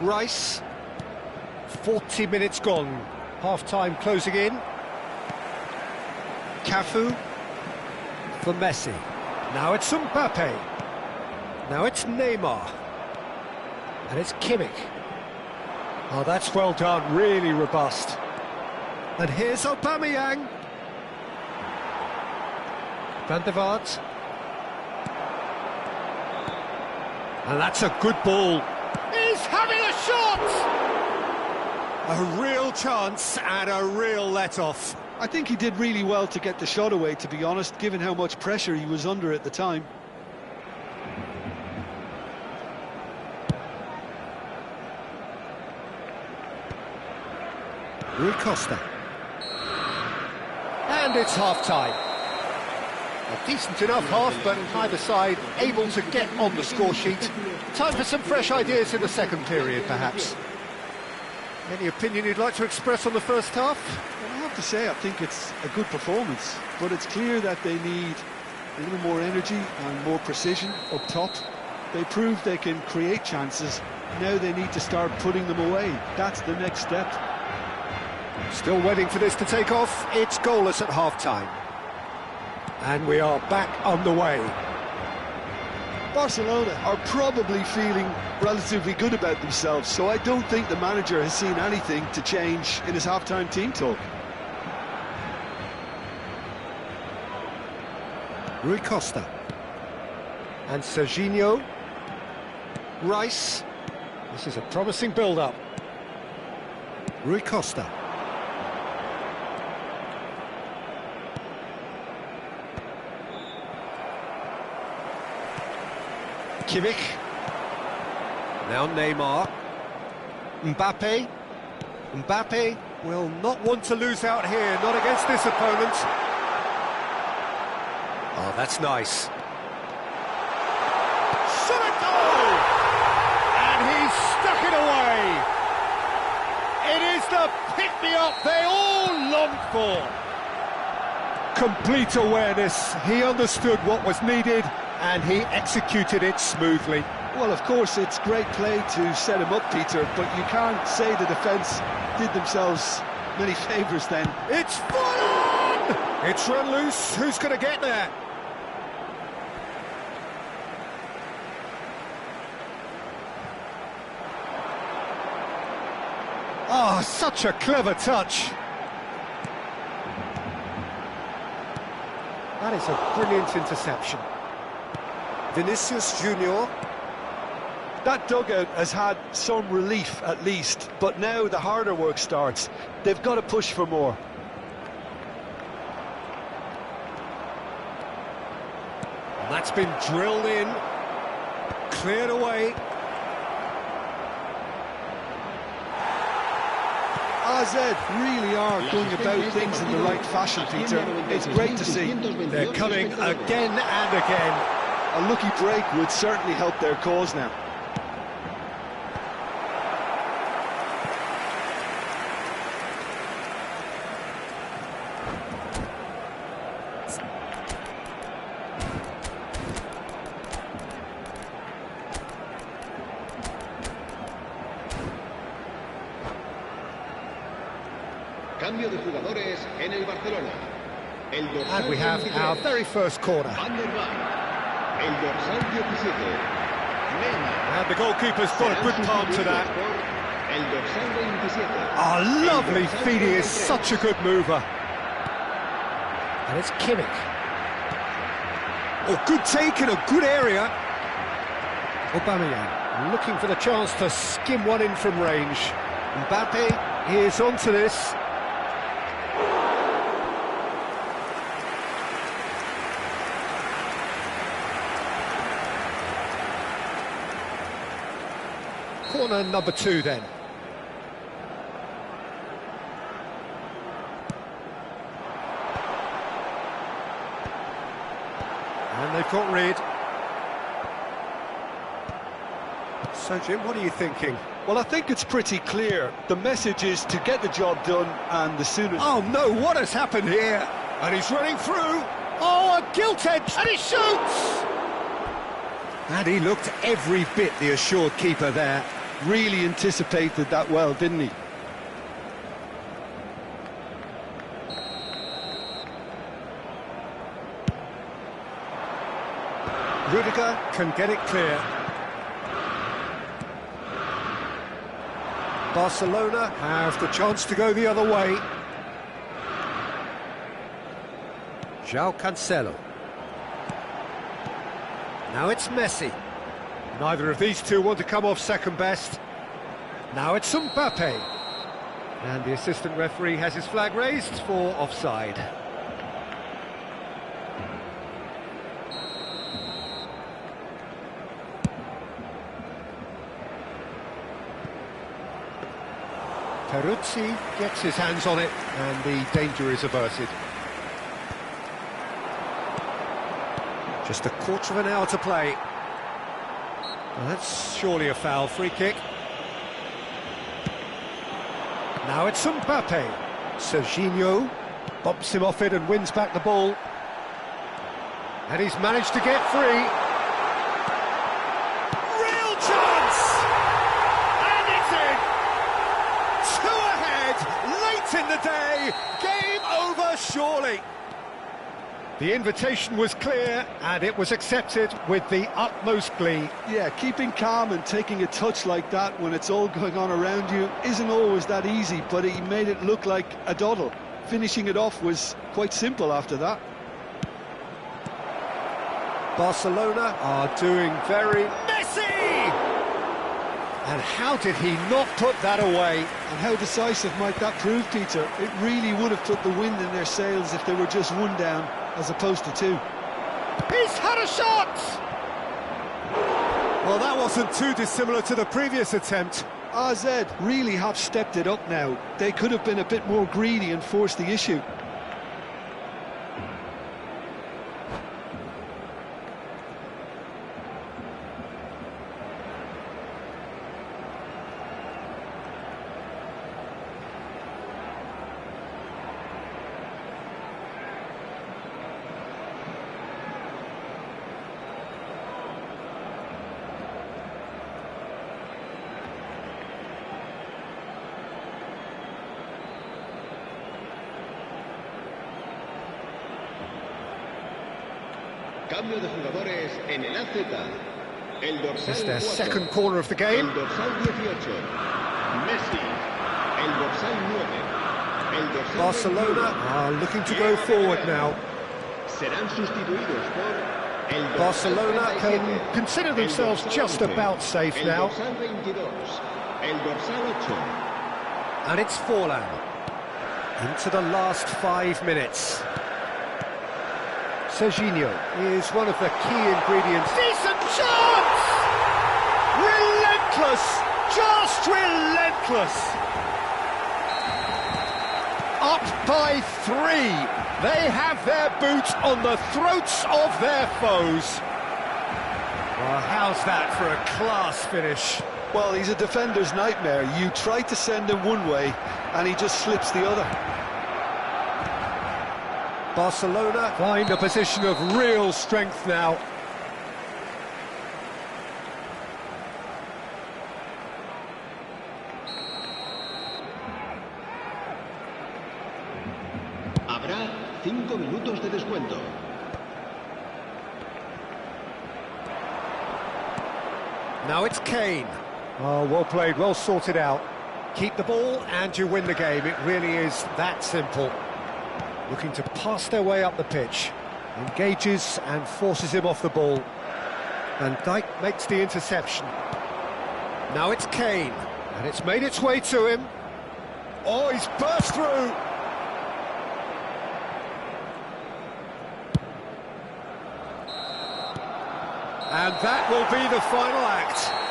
Rice. 40 minutes gone. Half-time closing in. Cafu. For Messi. Now it's Mbappe. Now it's Neymar. And it's Kimmich. Oh, that's well done, really robust. And here's Aubameyang. Van der Vaart. And that's a good ball. He's having a shot! A real chance and a real let-off. I think he did really well to get the shot away, to be honest, given how much pressure he was under at the time. Rui Costa. And it's half-time. A decent enough half, but neither side able to get on the score sheet. Time for some fresh ideas in the second period, perhaps. Any opinion you'd like to express on the first half? Well, I have to say, I think it's a good performance, but it's clear that they need a little more energy and more precision up top. They proved they can create chances. Now they need to start putting them away. That's the next step. Still waiting for this to take off. It's goalless at half-time. And we are back on the way. Barcelona are probably feeling relatively good about themselves, so I don't think the manager has seen anything to change in his half-time team talk. Rui Costa. And Serginho. Rice. This is a promising build-up. Rui Costa. Kimmich. Now Neymar. Mbappe. Mbappe will not want to lose out here, not against this opponent. Oh, that's nice. Shot a goal! And he's stuck it away. It is the pick-me-up they all longed for. Complete awareness. He understood what was needed, and he executed it smoothly. Well, of course, it's great play to set him up, Peter, but you can't say the defence did themselves many favours then. It's full on! It's run loose. Who's going to get there? Oh, such a clever touch. That is a brilliant interception. Vinicius Junior. That dugout has had some relief at least, but now the harder work starts. They've got to push for more. And that's been drilled in, cleared away. AZ really are going about things in the right fashion, Peter. It's great to see. They're coming again and again. A lucky break would certainly help their cause now. Cambio de jugadores en el Barcelona. El dorsal And we have 23, our very first corner. Van der Vaart. El dorsal 17, Neymar. And the goalkeeper's got a good palm to that. El dorsal 27. Oh, lovely feet, he is such a good mover. And it's Kimmich. Oh, good take in a good area. Aubameyang looking for the chance to skim one in from range. Mbappe is onto this. Corner number 2 then. And they've got rid. So Jim, what are you thinking? Well, I think it's pretty clear. The message is to get the job done, and the sooner... Oh no, what has happened here? And he's running through. Oh, a gilt edge, and he shoots! And he looked every bit the assured keeper there. Really anticipated that well, didn't he? Rudiger can get it clear. Barcelona have the chance to go the other way. João Cancelo. Now it's Messi. Neither of these two want to come off second best. Now it's Mbappe. And the assistant referee has his flag raised for offside. Peruzzi gets his hands on it, and the danger is averted. Just a quarter of an hour to play. Well, that's surely a foul. Free kick. Now it's Mbappe. Serginho bumps him off it and wins back the ball. And he's managed to get free. Real chance! And it's in! 2 ahead, late in the day. Game over, surely. The invitation was clear, and it was accepted with the utmost glee. Yeah, keeping calm and taking a touch like that when it's all going on around you isn't always that easy, but he made it look like a doddle. Finishing it off was quite simple after that. Barcelona are doing very... Messi! And how did he not put that away? And how decisive might that prove, Peter? It really would have put the wind in their sails if they were just 1 down, as opposed to 2. He's had a shot! Well, that wasn't too dissimilar to the previous attempt. AZ really have stepped it up now. They could have been a bit more greedy and forced the issue. Cambio de jugadores en el AZ. El dorsal It's their 4, second corner of the game. el dorsal 18, Messi. El dorsal 9, el dorsal Barcelona 21, are looking to go forward now. serán sustituidos por el dorsal Barcelona 37, can consider el themselves dorsal just 11, about safe el now. dorsal 22, el dorsal 8. And it's Forlan. Into the last 5 minutes. Serginho is one of the key ingredients. Decent chance! Relentless! Just relentless! Up by 3. They have their boot on the throats of their foes. Well, how's that for a class finish? Well, he's a defender's nightmare. You try to send him one way, and he just slips the other. Barcelona find a position of real strength now. Habrá 5 minutos de descuento. Now it's Kane. Oh, well played, well sorted out. Keep the ball and you win the game. It really is that simple. Looking to pass their way up the pitch. Engages and forces him off the ball. Van Dijk makes the interception. Now it's Kane. And it's made its way to him. Oh, he's burst through. And that will be the final act.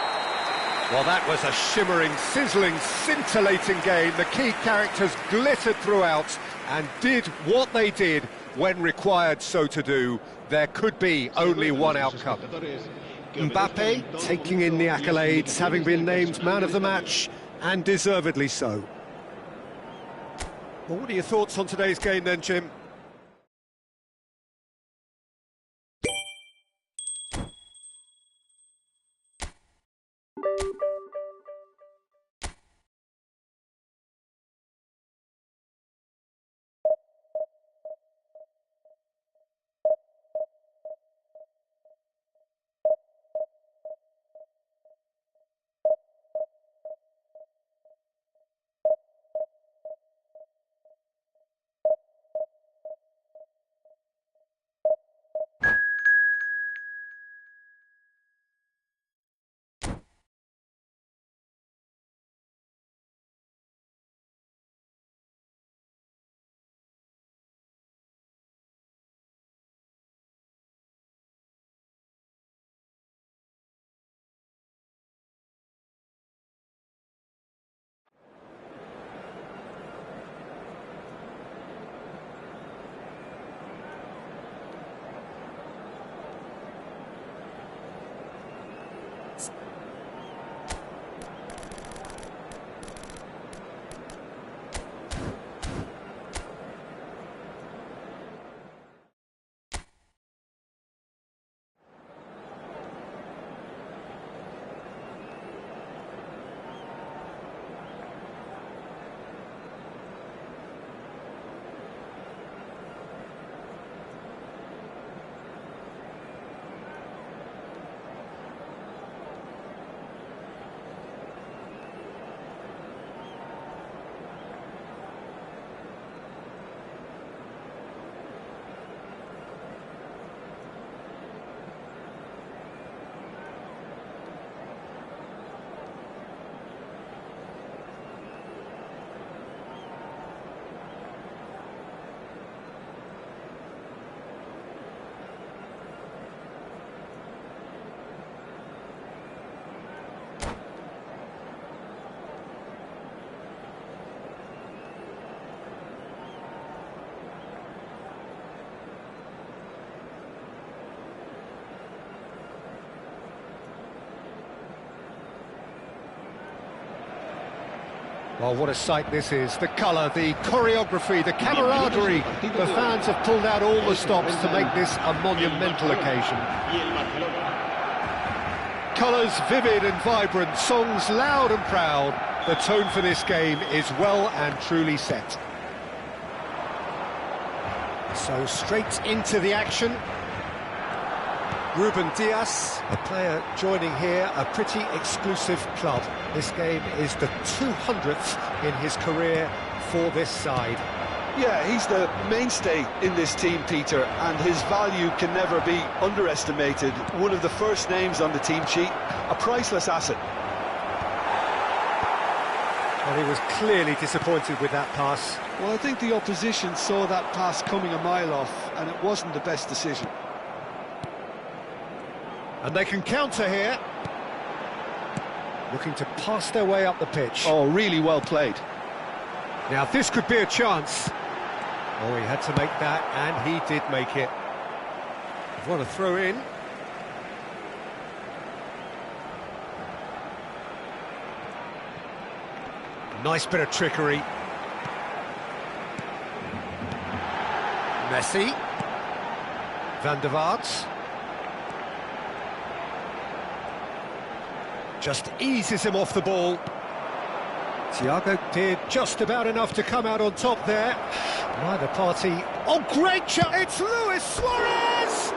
Well, that was a shimmering, sizzling, scintillating game. The key characters glittered throughout and did what they did when required so to do. There could be only one outcome. Mbappe taking in the accolades, having been named man of the match, and deservedly so. Well, what are your thoughts on today's game then, Jim? Well, what a sight this is. The colour, the choreography, the camaraderie. The fans have pulled out all the stops to make this a monumental occasion. Colours vivid and vibrant, songs loud and proud. The tone for this game is well and truly set. So straight into the action. Ruben Dias, a player joining here, a pretty exclusive club. This game is the 200th in his career for this side. Yeah, he's the mainstay in this team, Peter, and his value can never be underestimated. One of the first names on the team sheet, a priceless asset. And he was clearly disappointed with that pass. Well, I think the opposition saw that pass coming a mile off, and it wasn't the best decision. And they can counter here. Looking to pass their way up the pitch. Oh, really well played. Now this could be a chance. Oh, he had to make that, and he did make it. What a throw in. Nice bit of trickery. Messi. Van der Vaart. Just eases him off the ball. Thiago did just about enough to come out on top there. Neither party... Oh, great shot! It's Luis Suarez!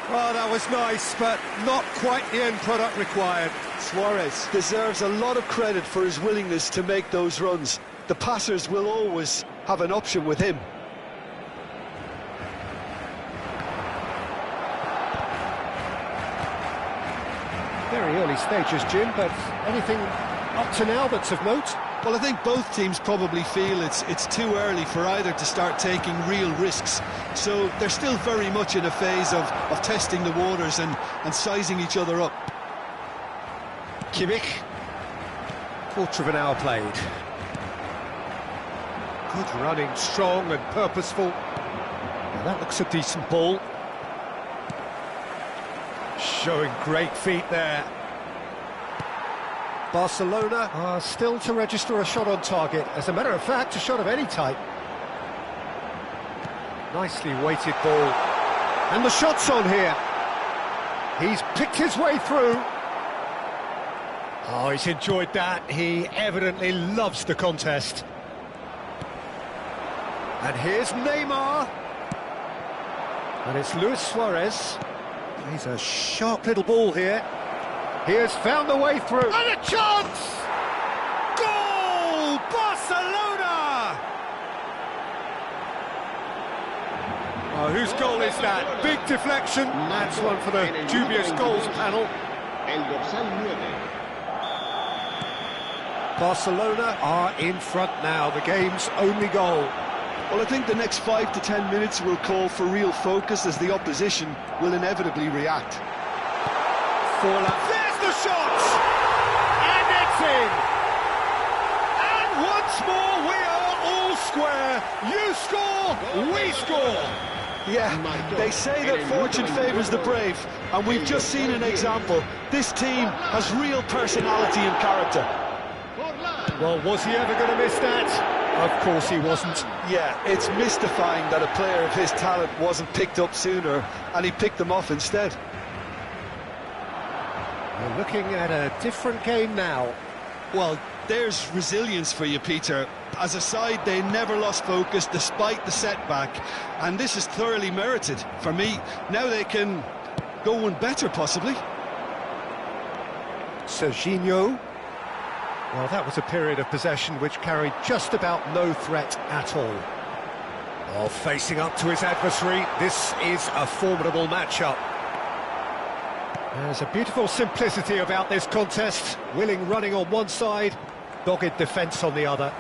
Oh, that was nice, but not quite the end product required. Suarez deserves a lot of credit for his willingness to make those runs. The passers will always have an option with him. Very early stages, Jim, but anything up to now that's of note? Well, I think both teams probably feel it's too early for either to start taking real risks. So they're still very much in a phase of testing the waters and sizing each other up. Kimmich. Quarter of an hour played. Good running, strong and purposeful. Now that looks a decent ball. Showing great feet there. Barcelona are still to register a shot on target. As a matter of fact, a shot of any type. Nicely weighted ball. And the shot's on here. He's picked his way through. Oh, he's enjoyed that. He evidently loves the contest. And here's Neymar. And it's Luis Suarez. He's a sharp little ball here. He has found the way through. And a chance! Goal! Barcelona! Oh, whose goal is that? Big deflection. That's one for the dubious goals panel. El dorsal 9. Barcelona are in front now. The game's only goal. Well, I think the next 5 to 10 minutes will call for real focus as the opposition will inevitably react. There's the shot! And it's in! And once more we are all square. You score, we score. Yeah, they say that fortune favours the brave, and we've just seen an example. This team has real personality and character. Well, was he ever going to miss that? Of course he wasn't. Yeah, it's mystifying that a player of his talent wasn't picked up sooner, and he picked them off instead. We're looking at a different game now. Well, there's resilience for you, Peter. As a side, they never lost focus despite the setback, and this is thoroughly merited for me. Now they can go one better, possibly. Serginho. Well, that was a period of possession which carried just about no threat at all. Oh, facing up to his adversary, this is a formidable matchup. There's a beautiful simplicity about this contest. Willing running on one side, dogged defence on the other.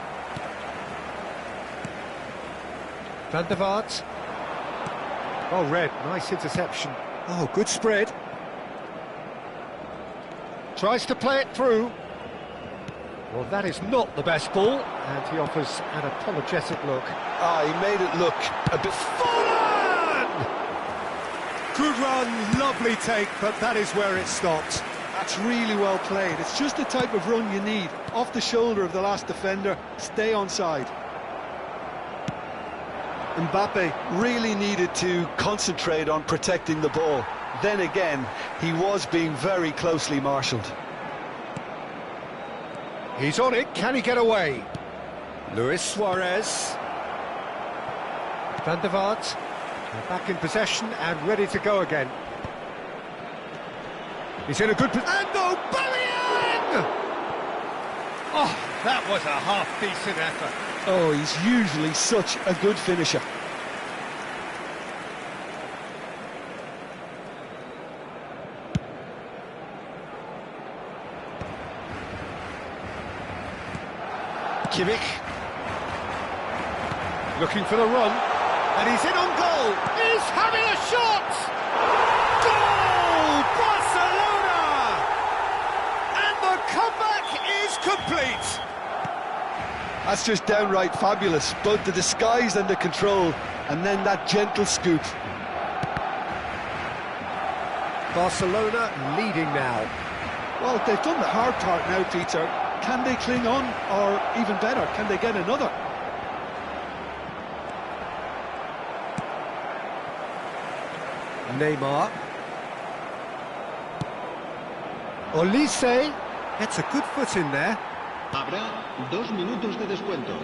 Van der Vaart. Oh, red, nice interception. Oh, good spread. Tries to play it through. Well, that is not the best ball, and he offers an apologetic look. Ah, he made it look a bit... Fallen! Good run, lovely take, but that is where it stopped. That's really well played. It's just the type of run you need. Off the shoulder of the last defender, stay onside. Mbappe really needed to concentrate on protecting the ball. Then again, he was being very closely marshalled. He's on it, can he get away? Luis Suarez. Van der Vaart, back in possession and ready to go again. He's in a good position. And Aubameyang! Oh, that was a half-decent effort. Oh, he's usually such a good finisher. Kimmich. Looking for the run. And he's in on goal. He's having a shot! Goal! Barcelona! And the comeback is complete. That's just downright fabulous. Both the disguise and the control, and then that gentle scoop. Barcelona leading now. Well, they've done the hard part now, Peter. Can they cling on, or even better, can they get another? Neymar. Olise gets a good foot in there. Habrá 2 minutos de descuento.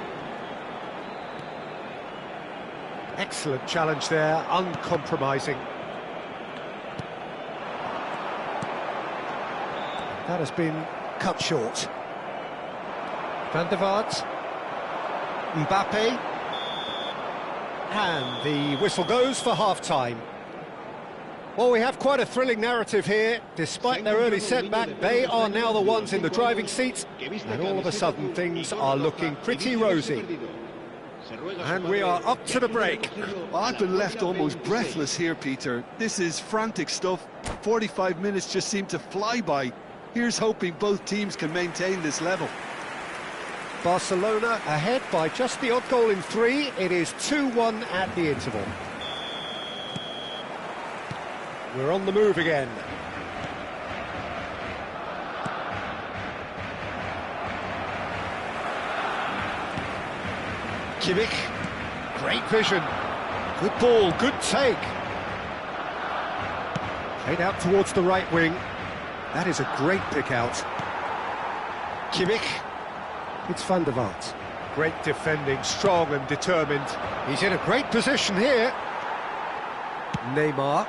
Excellent challenge there, uncompromising. That has been cut short. Van der Vaart. Mbappe. And the whistle goes for half-time. Well, we have quite a thrilling narrative here. Despite their early setback, they are now the ones in the driving seat, and all of a sudden things are looking pretty rosy. And we are up to the break. Well, I've been left almost breathless here, Peter. This is frantic stuff. 45 minutes just seem to fly by. Here's hoping both teams can maintain this level. Barcelona ahead by just the odd goal in 3. It is 2-1 at the interval. We're on the move again. Kimmich. Great vision. Good ball, good take. Played out towards the right wing. That is a great pick out. Kimmich. It's Van der Vaart. Great defending, strong and determined. He's in a great position here. Neymar.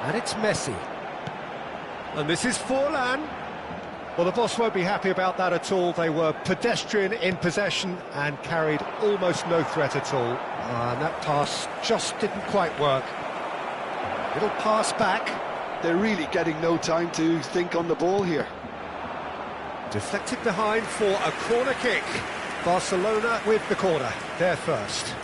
And it's Messi. And this is Forlan. Well, the boss won't be happy about that at all. They were pedestrian in possession and carried almost no threat at all. And that pass just didn't quite work. Little pass back. They're really getting no time to think on the ball here. Deflected behind for a corner kick. Barcelona with the corner. They're first.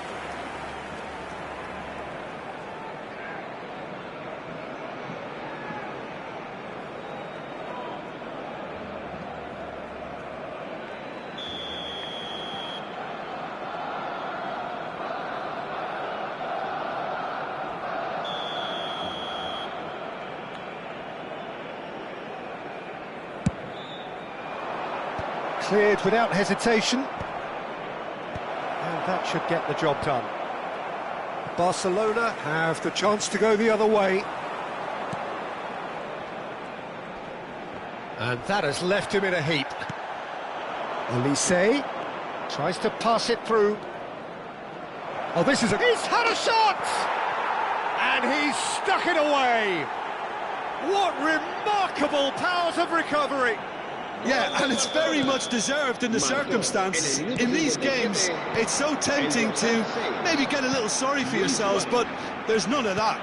Cleared without hesitation. And that should get the job done. Barcelona have the chance to go the other way. And that has left him in a heap. Olise tries to pass it through. Oh, this is He's had a shot! And he's stuck it away! What remarkable powers of recovery! Yeah, and it's very much deserved in the circumstances. In these games, it's so tempting to maybe get a little sorry for yourselves, but there's none of that.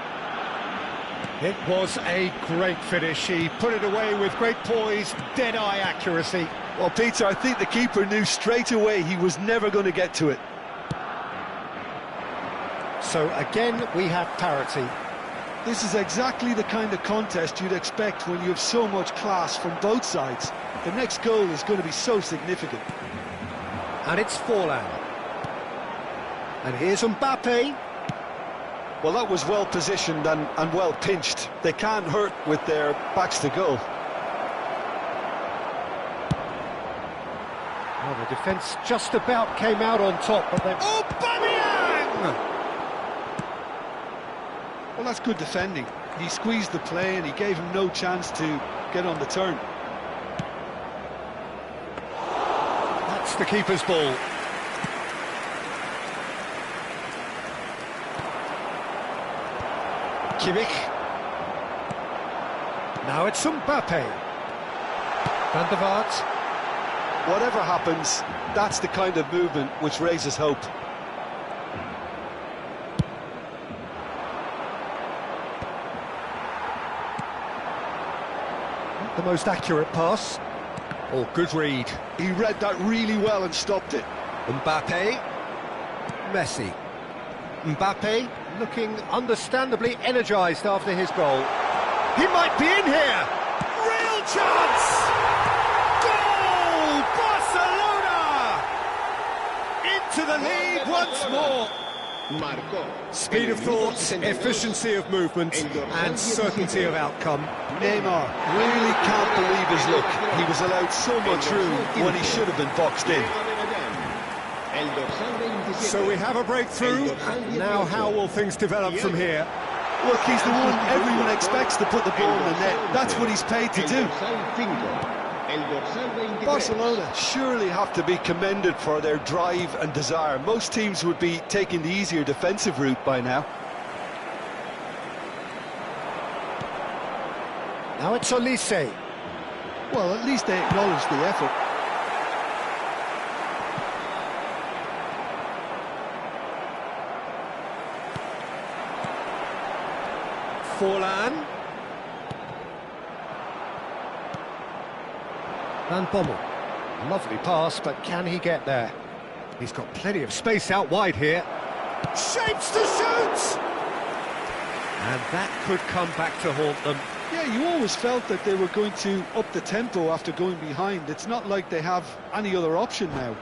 It was a great finish. He put it away with great poise, dead-eye accuracy. Well, Peter, I think the keeper knew straight away he was never going to get to it. So again, we have parity. This is exactly the kind of contest you'd expect when you have so much class from both sides. The next goal is going to be so significant. And it's Forlan. And here's Mbappe. Well, that was well positioned and well pinched. They can't hurt with their backs to goal. Well, the defence just about came out on top, but they... Aubameyang! Well, that's good defending. He squeezed the play and he gave him no chance to get on the turn. That's the keeper's ball. Kimmich. Now it's Mbappe. Van der Vaart. Whatever happens, that's the kind of movement which raises hope. Not the most accurate pass. Oh, good read. He read that really well and stopped it. Mbappe. Messi. Mbappe looking understandably energised after his goal. He might be in here! Real chance! Goal! Barcelona! Into the lead once more. Speed of thought, efficiency of movement and certainty of outcome. Neymar really can't believe his luck. He was allowed so much room when he should have been boxed in. So we have a breakthrough. Now how will things develop from here? Look, he's the one everyone expects to put the ball in the net. That's what he's paid to do. Barcelona surely have to be commended for their drive and desire. Most teams would be taking the easier defensive route by now. Now it's Olise. Well, at least they acknowledge the effort. Forlan. Van Bommel. Lovely pass, but can he get there? He's got plenty of space out wide here. Shapes to shoot! And that could come back to haunt them. Yeah, you always felt that they were going to up the tempo after going behind. It's not like they have any other option now.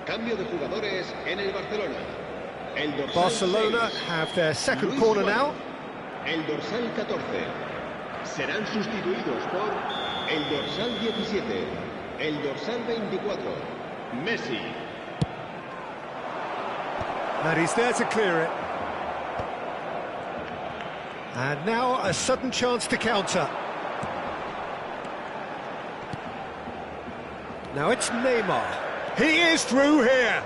Cambio de jugadores en el Barcelona. El dorsal Barcelona 6, have their second Luis corner Suárez. now. El dorsal 14. Serán sustituidos por el dorsal 17, el dorsal 24, Messi. And he's there to clear it. And now a sudden chance to counter. Now it's Neymar. He is through here.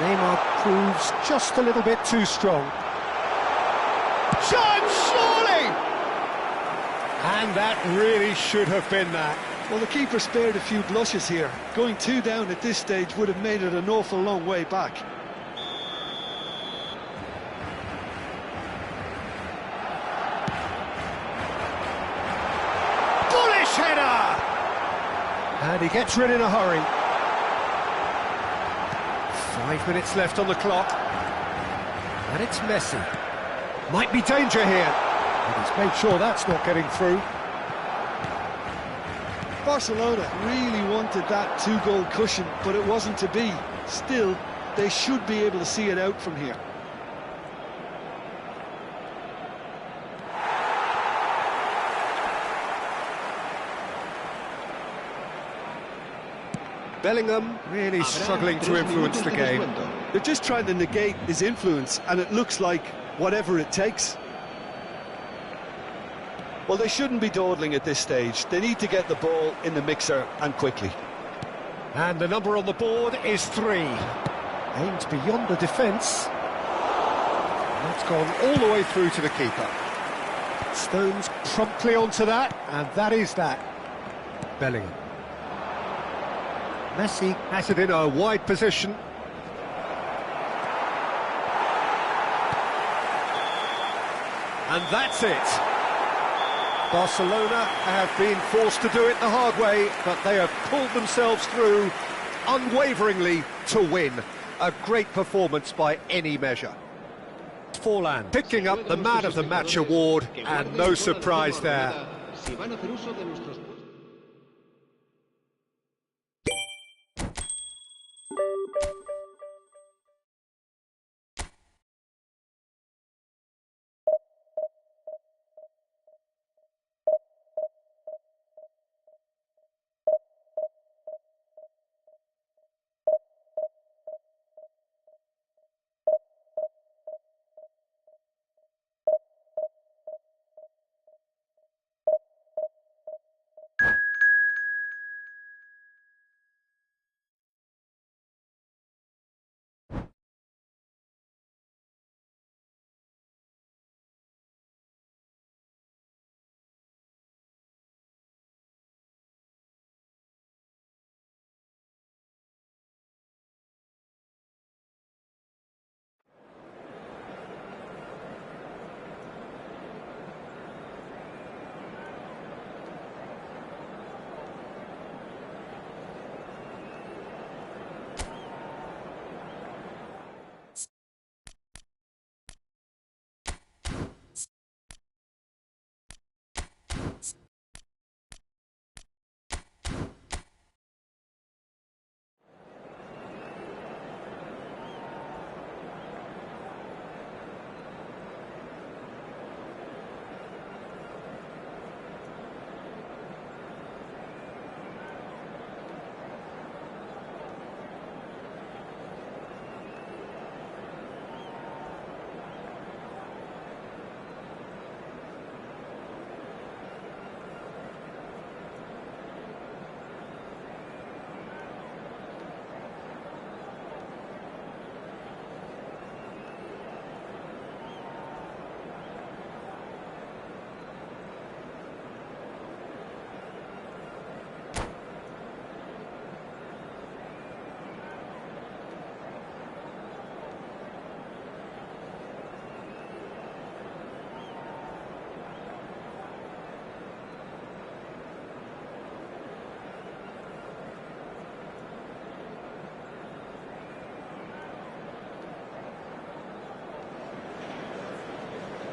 Neymar proves just a little bit too strong. Chance, surely! And that really should have been that. Well, the keeper spared a few blushes here. Going 2 down at this stage would have made it an awful long way back. Bullish header! And he gets rid in a hurry. 5 minutes left on the clock. And it's Messi. Might be danger here. And he's made sure that's not getting through. Barcelona really wanted that 2-goal cushion, but it wasn't to be. Still, they should be able to see it out from here. Bellingham really struggling to influence the game. They're just trying to negate his influence, and it looks like whatever it takes. Well, they shouldn't be dawdling at this stage. They need to get the ball in the mixer, and quickly. And the number on the board is 3. Aimed beyond the defence. That's gone all the way through to the keeper. Stones promptly onto that, and that is that. Bellingham. Messi has it in a wide position. And that's it. Barcelona have been forced to do it the hard way, but they have pulled themselves through unwaveringly to win. A great performance by any measure. Forlan picking up the Man of the Match award, and no surprise there.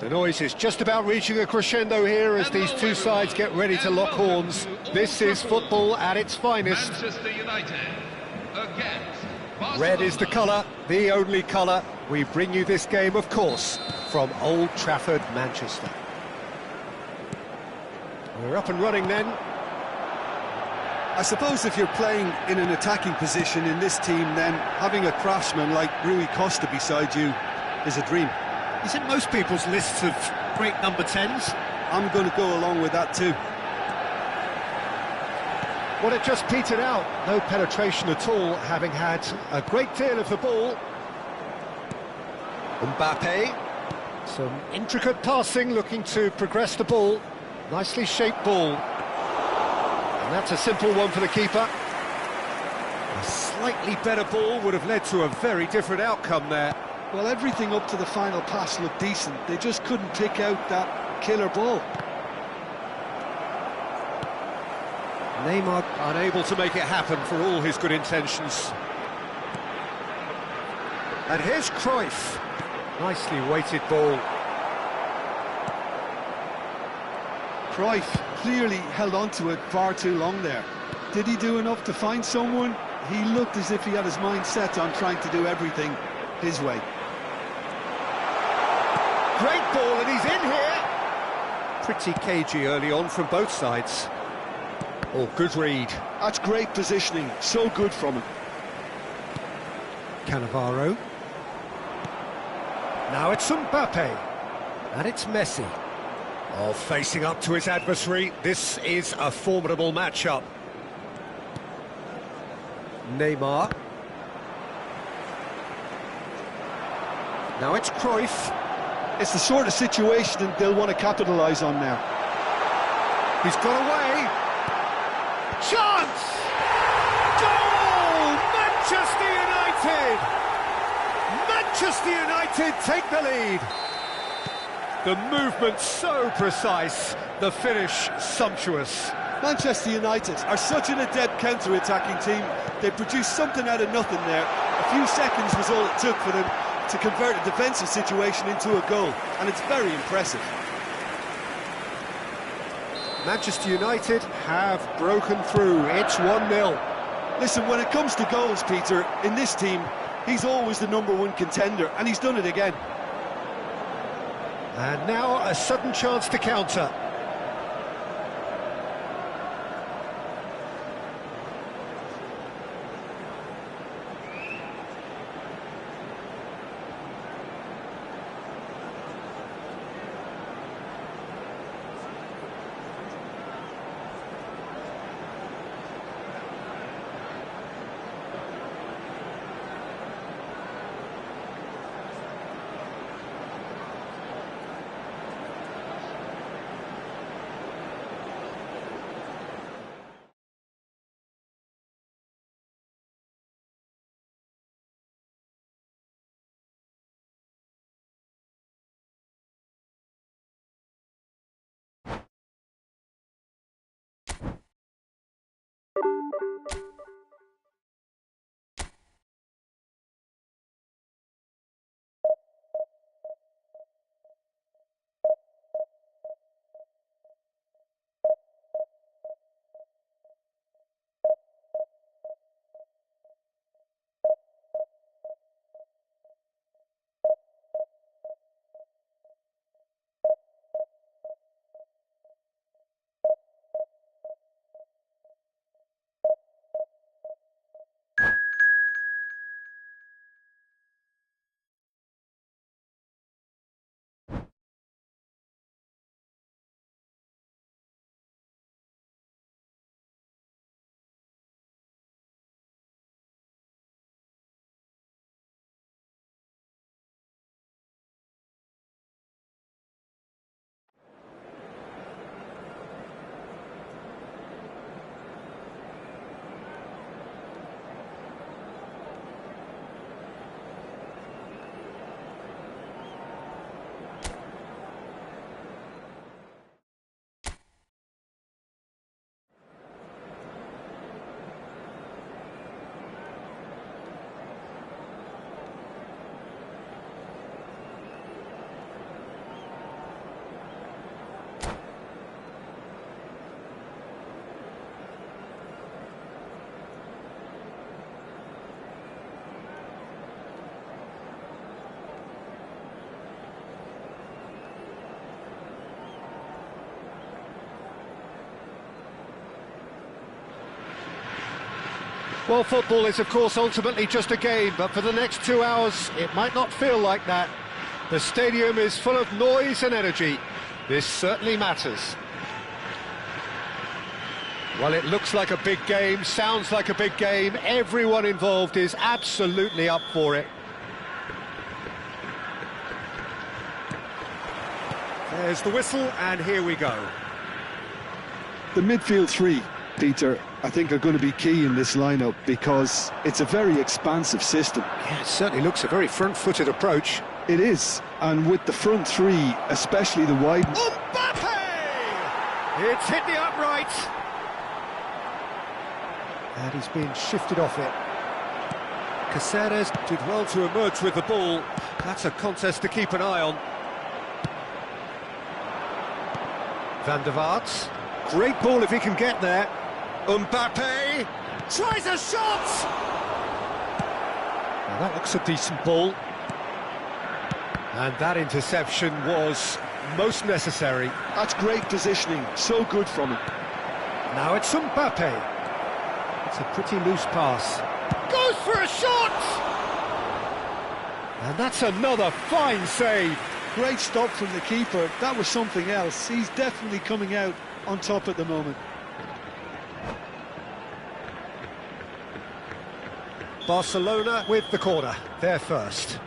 The noise is just about reaching a crescendo here as these two sides get ready to lock horns. This is football at its finest. Manchester United against Barcelona. Red is the colour, the only colour. We bring you this game, of course, from Old Trafford, Manchester. We're up and running then. I suppose if you're playing in an attacking position in this team, then having a craftsman like Rui Costa beside you is a dream. He's in most people's lists of great number 10s. I'm going to go along with that too. Well, it just petered out. No penetration at all, having had a great deal of the ball. Mbappe. Some intricate passing, looking to progress the ball. Nicely shaped ball. And that's a simple one for the keeper. A slightly better ball would have led to a very different outcome there. Well, everything up to the final pass looked decent. They just couldn't pick out that killer ball. Neymar unable to make it happen for all his good intentions. And here's Cruyff. Nicely weighted ball. Cruyff clearly held on to it far too long there. Did he do enough to find someone? He looked as if he had his mind set on trying to do everything his way. Great ball, and he's in here. Pretty cagey early on from both sides. Oh, good read. That's great positioning, so good from him. Cannavaro. Now it's Mbappe. And it's Messi. Oh, facing up to his adversary. This is a formidable matchup. Neymar. Now it's Cruyff. It's the sort of situation they'll want to capitalise on now. He's got away. Chance! Goal! Manchester United! Manchester United take the lead. The movement so precise, the finish sumptuous. Manchester United are such an adept counter-attacking team. They produced something out of nothing there. A few seconds was all it took for them to convert a defensive situation into a goal, and it's very impressive. Manchester United have broken through. It's 1-0. Listen, when it comes to goals, Peter, in this team, he's always the #1 contender, and he's done it again. And now a sudden chance to counter. Well, football is, of course, ultimately just a game, but for the next 2 hours, it might not feel like that. The stadium is full of noise and energy. This certainly matters. Well, it looks like a big game, sounds like a big game. Everyone involved is absolutely up for it. There's the whistle, and here we go. The midfield three, Peter, I think are going to be key in this lineup because it's a very expansive system. Yeah, it certainly looks a very front-footed approach. It is, and with the front three, especially the wide... Mbappe! It's hit the upright. And he's being shifted off it. Caceres did well to emerge with the ball. That's a contest to keep an eye on. Van der Vaart. Great ball if he can get there. Mbappe tries a shot! Now that looks a decent ball. And that interception was most necessary. That's great positioning, so good from him. Now it's Mbappe. It's a pretty loose pass. Goes for a shot! And that's another fine save. Great stop from the keeper. That was something else. He's definitely coming out on top at the moment. Barcelona with the corner. They're first.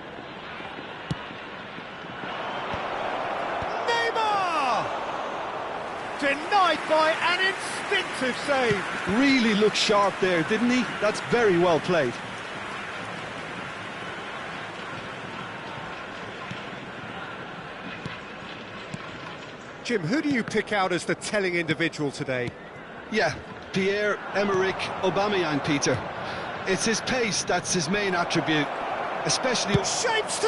Neymar! Denied by an instinctive save. Really looked sharp there, didn't he? That's very well played. Jim, who do you pick out as the telling individual today? Yeah, Pierre-Emerick Aubameyang, Peter. It's his pace that's his main attribute, especially... Shapes to...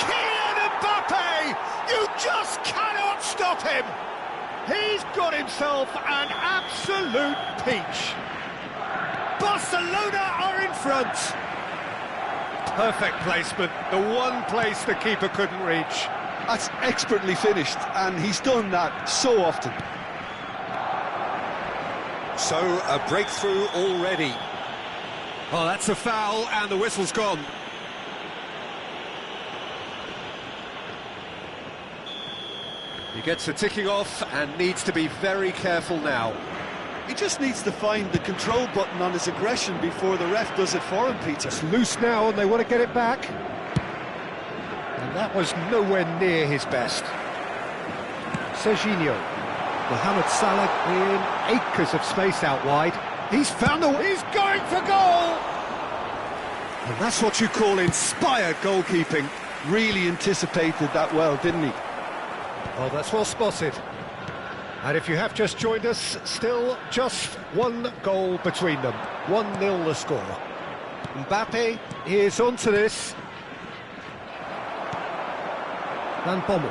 Kylian Mbappe! You just cannot stop him! He's got himself an absolute peach. Barcelona are in front. Perfect placement, the one place the keeper couldn't reach. That's expertly finished, and he's done that so often. So, a breakthrough already. Oh, that's a foul, and the whistle's gone. He gets a ticking off and needs to be very careful now. He just needs to find the control button on his aggression before the ref does it for him, Peter. It's loose now, and they want to get it back. And that was nowhere near his best. Serginho. Mohamed Salah in acres of space out wide. He's found the... He's going for goal! And that's what you call inspired goalkeeping. Really anticipated that well, didn't he? Oh, that's well spotted. And if you have just joined us, still just one goal between them. 1-0 the score. Mbappe is onto this. Van Bommel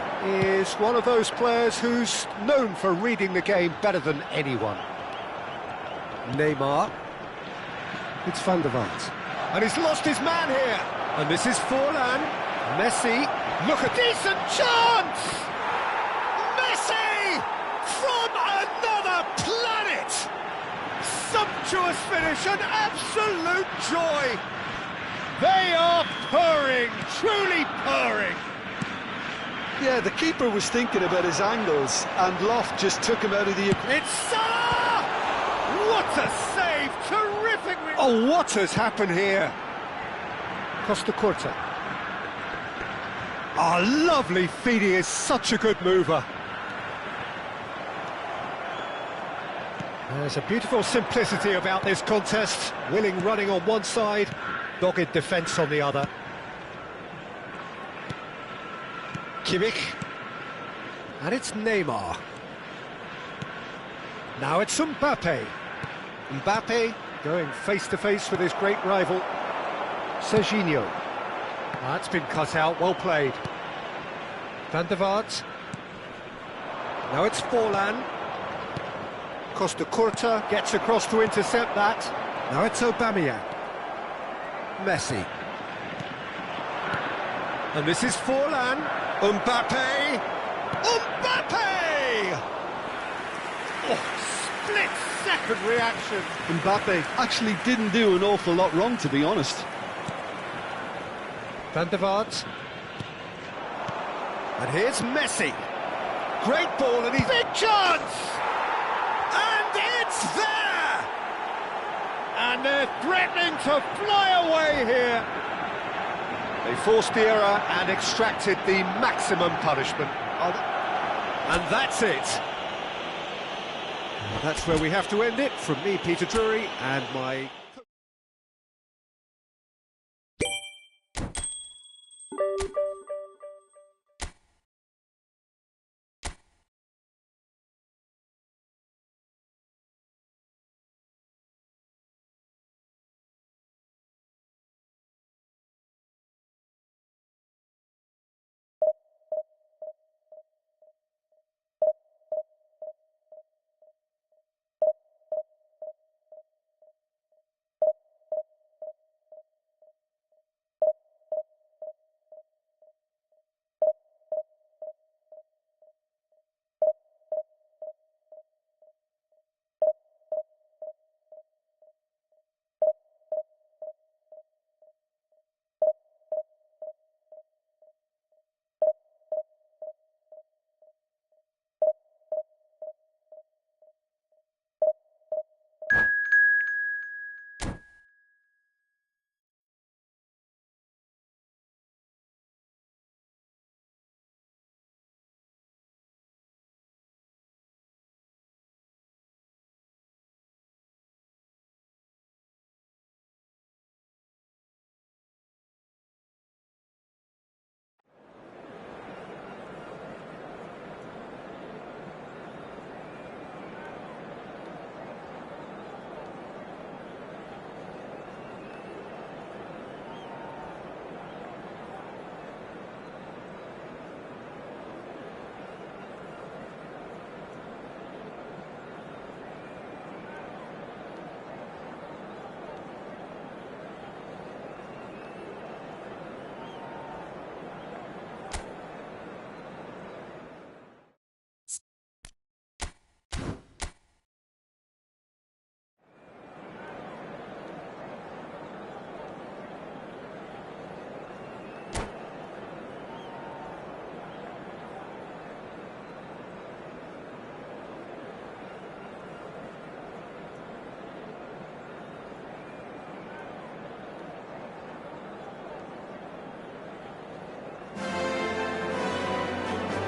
is one of those players who's known for reading the game better than anyone. Neymar. It's Van der Vaart. And he's lost his man here. And this is Forlan. Messi. Look, a decent chance! Messi! From another planet! Sumptuous finish, an absolute joy! They are purring, truly purring. Yeah, the keeper was thinking about his angles, and Loft just took him out of the... It's Salah! What a save! Terrific! Oh, what has happened here? Costa Curta. Oh, lovely feed. He is such a good mover. There's a beautiful simplicity about this contest. Willing running on one side, dogged defence on the other. Kimmich. And it's Neymar. Now it's Mbappe. Mbappe going face-to-face with his great rival, Serginho. That's been cut out, well played. Van der Vaart. Now it's Forlan. Costa Curta gets across to intercept that. Now it's Aubameyang. Messi. And this is Forlan. Mbappe! Mbappe! Oh, splits second reaction. Mbappe actually didn't do an awful lot wrong, to be honest. Van der Vaart. And here's Messi. Great ball and he's... Big chance! And it's there! And they're threatening to fly away here. They forced the error and extracted the maximum punishment. And that's it. That's where we have to end it. From me, Peter Drury, and my...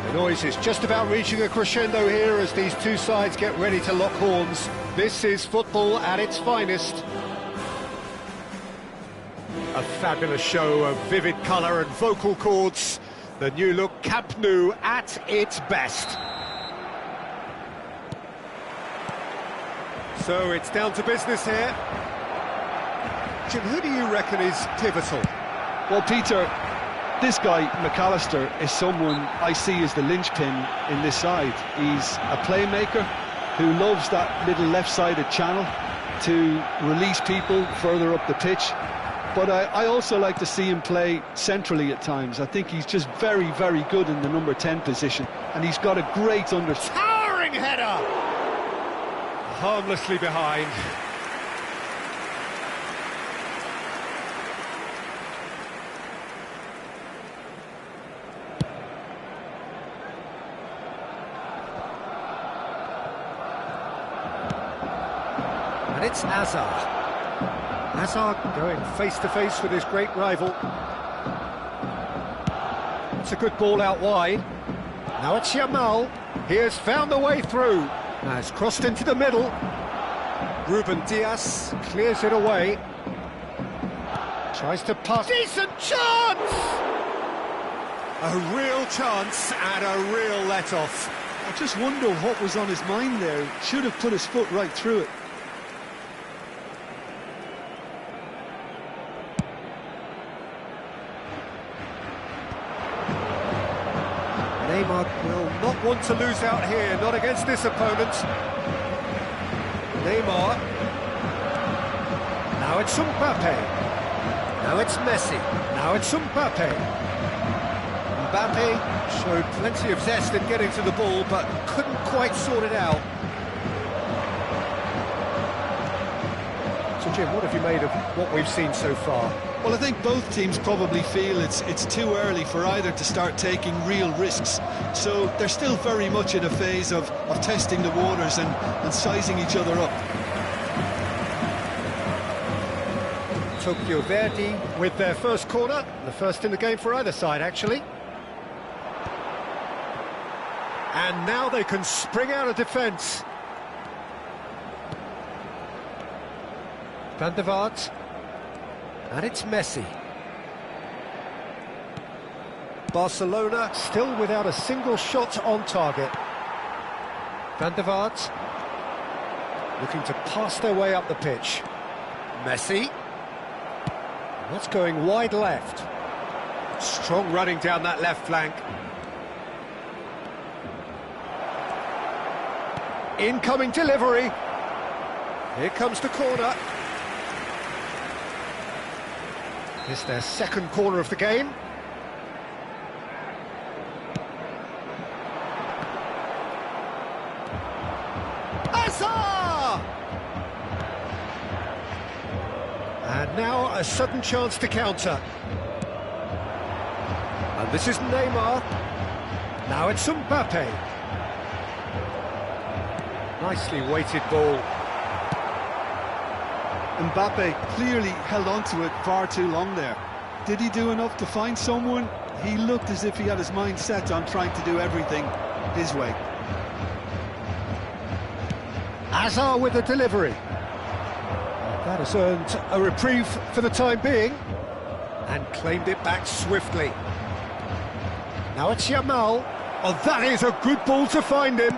The noise is just about reaching a crescendo here as these two sides get ready to lock horns. This is football at its finest. A fabulous show of vivid colour and vocal cords. The new look Camp Nou at its best. So it's down to business here. Jim, who do you reckon is pivotal? Well, Peter, this guy, McAllister, is someone I see as the linchpin in this side. He's a playmaker who loves that little left-sided channel to release people further up the pitch. But I also like to see him play centrally at times. I think he's just very, very good in the number 10 position. And he's got a great understanding. Towering header! Harmlessly behind. And it's Hazard. Hazard going face-to-face with his great rival. It's a good ball out wide. Now it's Yamal. He has found a way through. Now it's crossed into the middle. Ruben Dias clears it away. Tries to pass. Decent chance! A real chance and a real let-off. I just wonder what was on his mind there. Should have put his foot right through it. Neymar will not want to lose out here, not against this opponent. Neymar. Now it's Mbappe. Now it's Messi. Now it's Mbappe. Mbappe showed plenty of zest in getting to the ball, but couldn't quite sort it out. Jim, what have you made of what we've seen so far? Well, I think both teams probably feel it's too early for either to start taking real risks. So they're still very much in a phase of testing the waters and sizing each other up. Tokyo Verdy with their first corner, the first in the game for either side, actually. And now they can spring out of defence. Van der Vaart. And it's Messi. Barcelona still without a single shot on target. Van der Vaart looking to pass their way up the pitch. Messi. That's going wide left. Strong running down that left flank. Incoming delivery. Here comes the corner. It's their second corner of the game. Hazard! And now a sudden chance to counter. And this is Neymar. Now it's Mbappe. Nicely weighted ball. Mbappe clearly held on to it far too long there. Did he do enough to find someone? He looked as if he had his mind set on trying to do everything his way. Hazard with the delivery. That has earned a reprieve for the time being. And claimed it back swiftly. Now it's Yamal. Oh, that is a good ball to find him.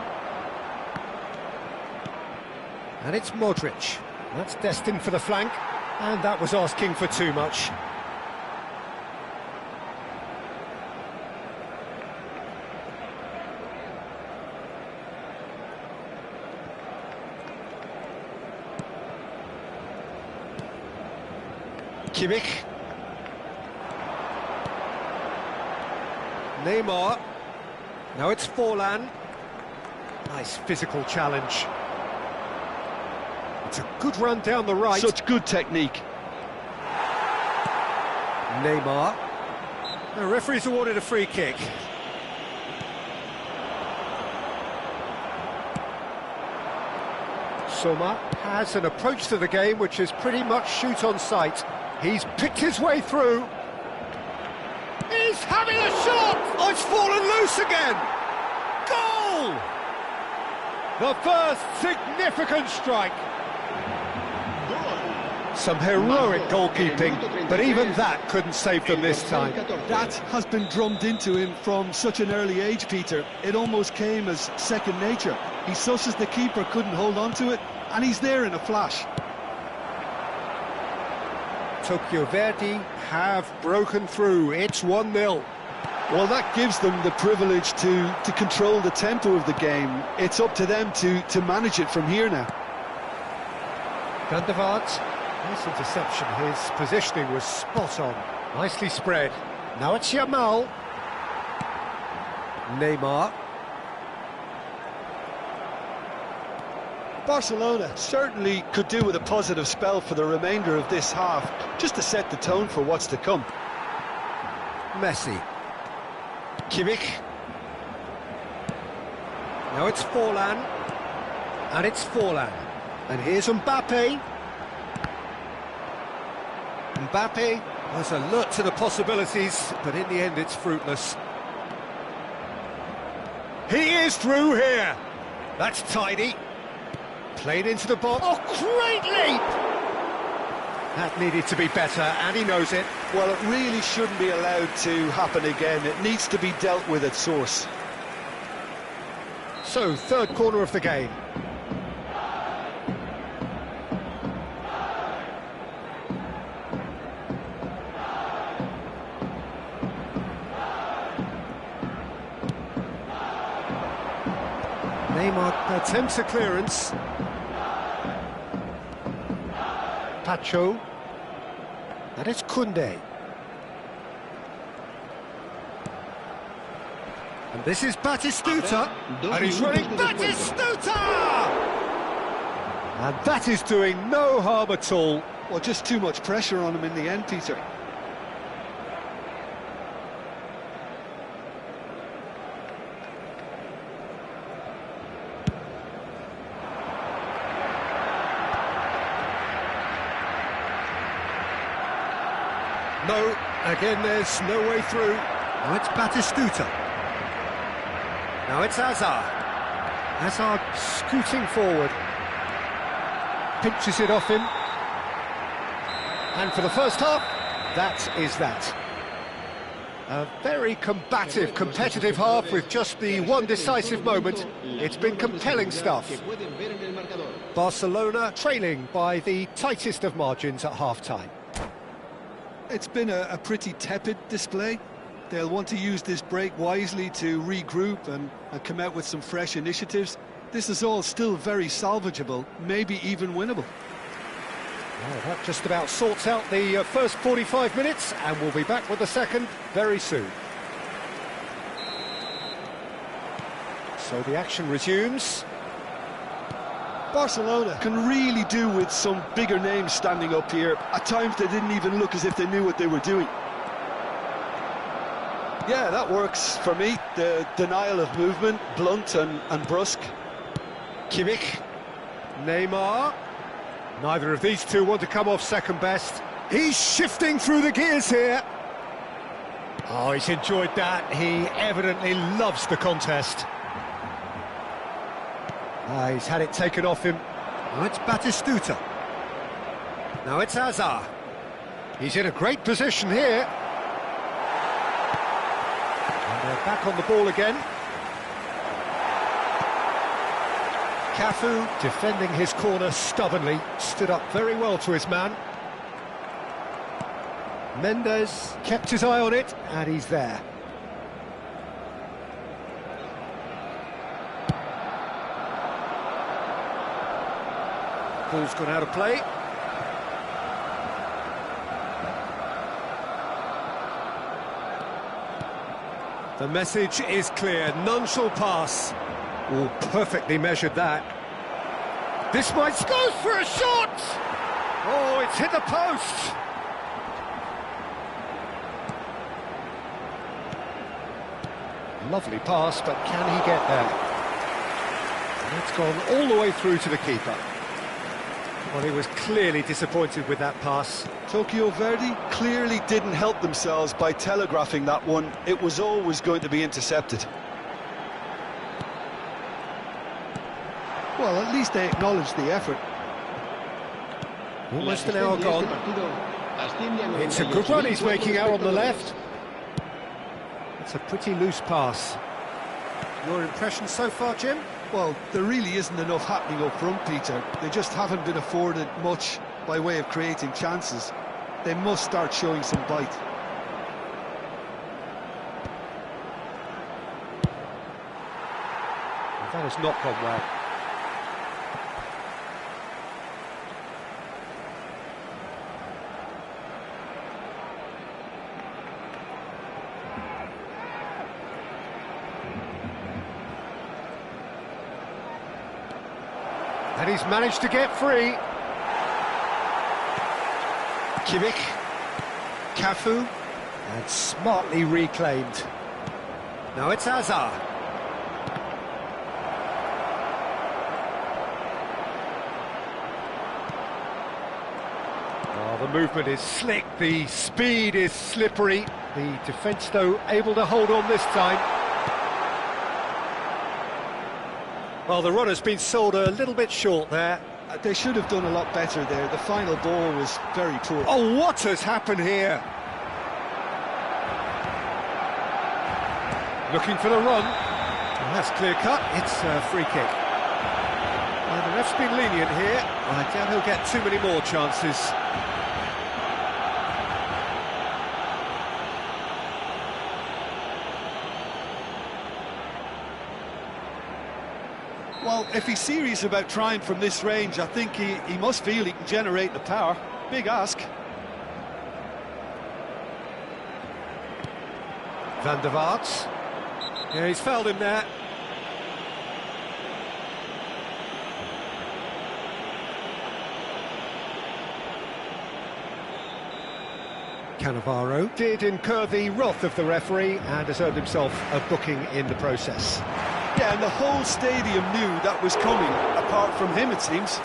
And it's Modric. That's destined for the flank, and that was asking for too much. Kimmich. Neymar. Now it's Forlan. Nice physical challenge. It's a good run down the right. Such good technique. Neymar. The referee's awarded a free kick. Soma has an approach to the game which is pretty much shoot on sight. He's picked his way through. He's having a shot! Oh, it's fallen loose again! Goal! The first significant strike. Some heroic goalkeeping, but even that couldn't save them this time. That has been drummed into him from such an early age, Peter. It almost came as second nature. He susses the keeper couldn't hold on to it, and he's there in a flash. Tokyo Verdy have broken through. It's 1-0. Well, that gives them the privilege to control the tempo of the game. It's up to them to manage it from here now. Van der Vaart. Nice interception, his positioning was spot on. Nicely spread. Now it's Yamal. Neymar. Barcelona certainly could do with a positive spell for the remainder of this half, just to set the tone for what's to come. Messi. Kimmich. Now it's Forlan. And it's Forlan. And here's Mbappe. Mbappe was alert to the possibilities, but in the end it's fruitless. He is through here. That's tidy. Played into the box. Oh, great leap! That needed to be better, and he knows it. Well, it really shouldn't be allowed to happen again. It needs to be dealt with at source. So, third corner of the game. Neymar attempts a clearance. Pacho. And it's Koundé. And this is Batistuta. And he's running. Batistuta! And that is doing no harm at all. Well, just too much pressure on him in the end, Peter. No, again there's no way through. Now it's Batistuta. Now it's Hazard. Hazard scooting forward. Pinches it off him. And for the first half, that is that. A very combative, competitive half with just the one decisive moment. It's been compelling stuff. Barcelona trailing by the tightest of margins at half-time. It's been a pretty tepid display. They'll want to use this break wisely to regroup and come out with some fresh initiatives. This is all still very salvageable, maybe even winnable. Well, that just about sorts out the first 45 minutes, and we'll be back with the second very soon. So the action resumes. Barcelona can really do with some bigger names standing up here. At times they didn't even look as if they knew what they were doing. Yeah, that works for me. The denial of movement, blunt and brusque. Kimmich, Neymar. Neither of these two want to come off second best. He's shifting through the gears here. Oh, he's enjoyed that. He evidently loves the contest. He's had it taken off him. Now it's Batistuta. Now it's Hazard. He's in a great position here. And they're back on the ball again. Cafu, defending his corner stubbornly, stood up very well to his man. Mendes kept his eye on it, and he's there. Ball's gone out of play. The message is clear, none shall pass. Oh, perfectly measured that. This might go for a shot! Oh, it's hit the post! Lovely pass, but can he get there? And it's gone all the way through to the keeper. Well, he was clearly disappointed with that pass. Tokyo Verdy clearly didn't help themselves by telegraphing that one. It was always going to be intercepted. Well, at least they acknowledged the effort. Almost an hour gone. It's a good run he's making out on the left. It's a pretty loose pass. Your impression so far, Jim? Well, there really isn't enough happening up front, Peter. They just haven't been afforded much by way of creating chances. They must start showing some bite. That has not gone well. And he's managed to get free. Kimmich, Cafu, and smartly reclaimed. Now it's Hazard. Oh, the movement is slick, the speed is slippery. The defence, though, able to hold on this time. Well, the run has been sold a little bit short there. They should have done a lot better there. The final ball was very poor. Oh, what has happened here? Looking for the run. And that's clear cut. It's a free kick. Well, the ref's been lenient here. I doubt he'll get too many more chances. Well, if he's serious about trying from this range, I think he must feel he can generate the power. Big ask. Van der Vaart. Yeah, he's fouled him there. Cannavaro did incur the wrath of the referee and has earned himself a booking in the process. Yeah, and the whole stadium knew that was coming, apart from him, it seems.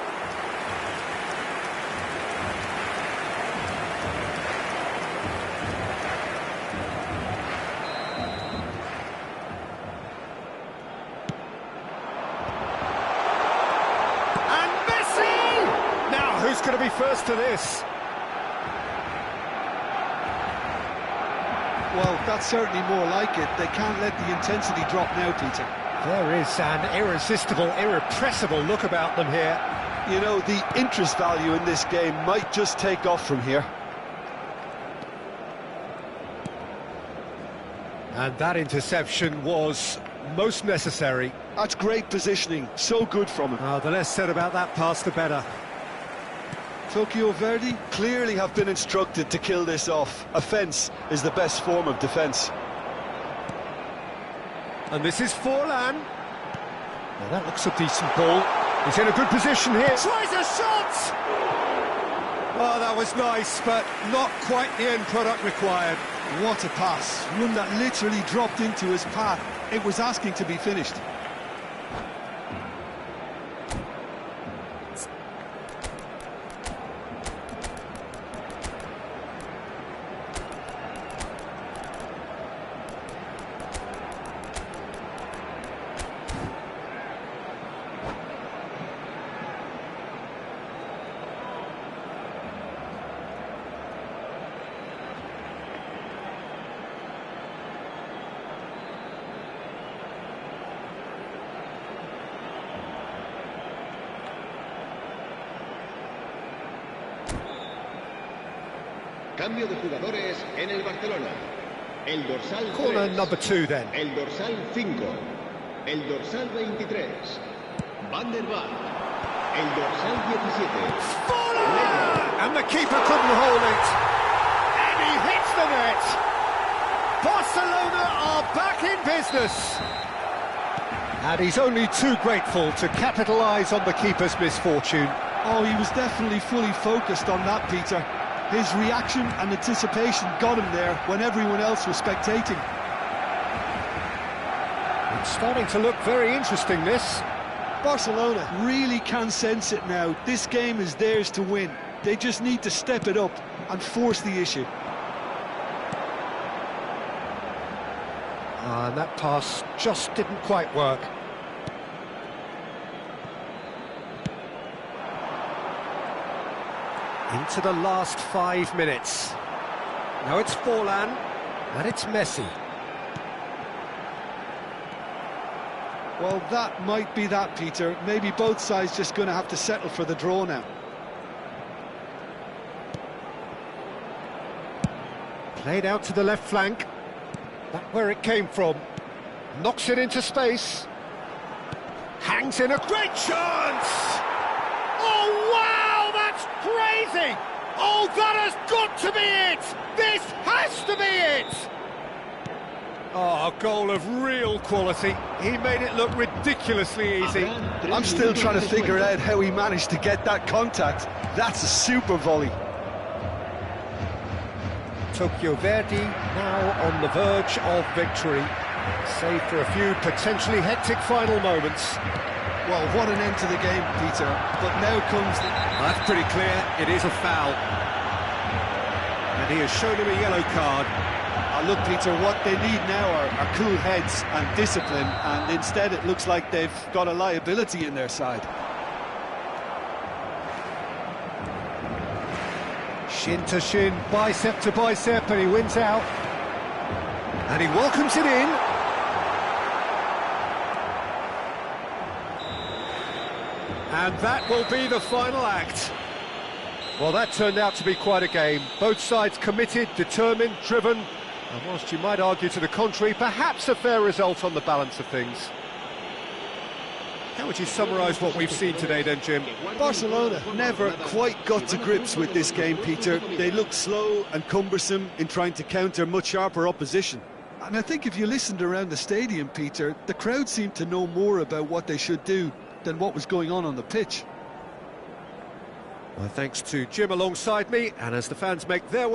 And Messi! Now, who's going to be first to this? Well, that's certainly more like it. They can't let the intensity drop now, Peter. There is an irresistible, irrepressible look about them here. You know, the interest value in this game might just take off from here. And that interception was most necessary. That's great positioning, so good from him. The less said about that pass, the better. Tokyo Verdy clearly have been instructed to kill this off. Offence is the best form of defence. And this is Forlan. Well, that looks a decent ball. He's in a good position here. Tries a shot! Oh, that was nice, but not quite the end product required. What a pass. One that literally dropped into his path. It was asking to be finished. Cambio de jugadores en el Barcelona. El dorsal 3. Corner number 2 then. El dorsal 5. El dorsal 23. Van der Vaart. El dorsal 17. And the keeper couldn't hold it. And he hits the net. Barcelona are back in business. And he's only too grateful to capitalise on the keeper's misfortune. Oh, he was definitely fully focused on that, Peter. His reaction and anticipation got him there when everyone else was spectating. It's starting to look very interesting, this. Barcelona really can sense it now. This game is theirs to win. They just need to step it up and force the issue. And that pass just didn't quite work. Into the last 5 minutes. Now it's Forlan, and it's Messi. Well, that might be that, Peter. Maybe both sides just going to have to settle for the draw now. Played out to the left flank. That's where it came from. Knocks it into space. Hangs in a great chance! Oh, wow! That's crazy! Oh, that has got to be it! This has to be it! Oh, a goal of real quality. He made it look ridiculously easy. I'm still trying to figure out how he managed to get that contact. That's a super volley. Tokyo Verdy now on the verge of victory, save for a few potentially hectic final moments. Well, what an end to the game, Peter. But now comes the... That's pretty clear, it is a foul. And he has shown him a yellow card. Look, Peter, what they need now are cool heads and discipline, and instead it looks like they've got a liability in their side. Shin to shin, bicep to bicep, and he wins out. And he welcomes it in. And that will be the final act. Well, that turned out to be quite a game. Both sides committed, determined, driven. And whilst you might argue to the contrary, perhaps a fair result on the balance of things. How would you summarise what we've seen today then, Jim? Barcelona never quite got to grips with this game, Peter. They looked slow and cumbersome in trying to counter much sharper opposition. And I think if you listened around the stadium, Peter, the crowd seemed to know more about what they should do than what was going on the pitch. Well, thanks to Jim alongside me, and as the fans make their way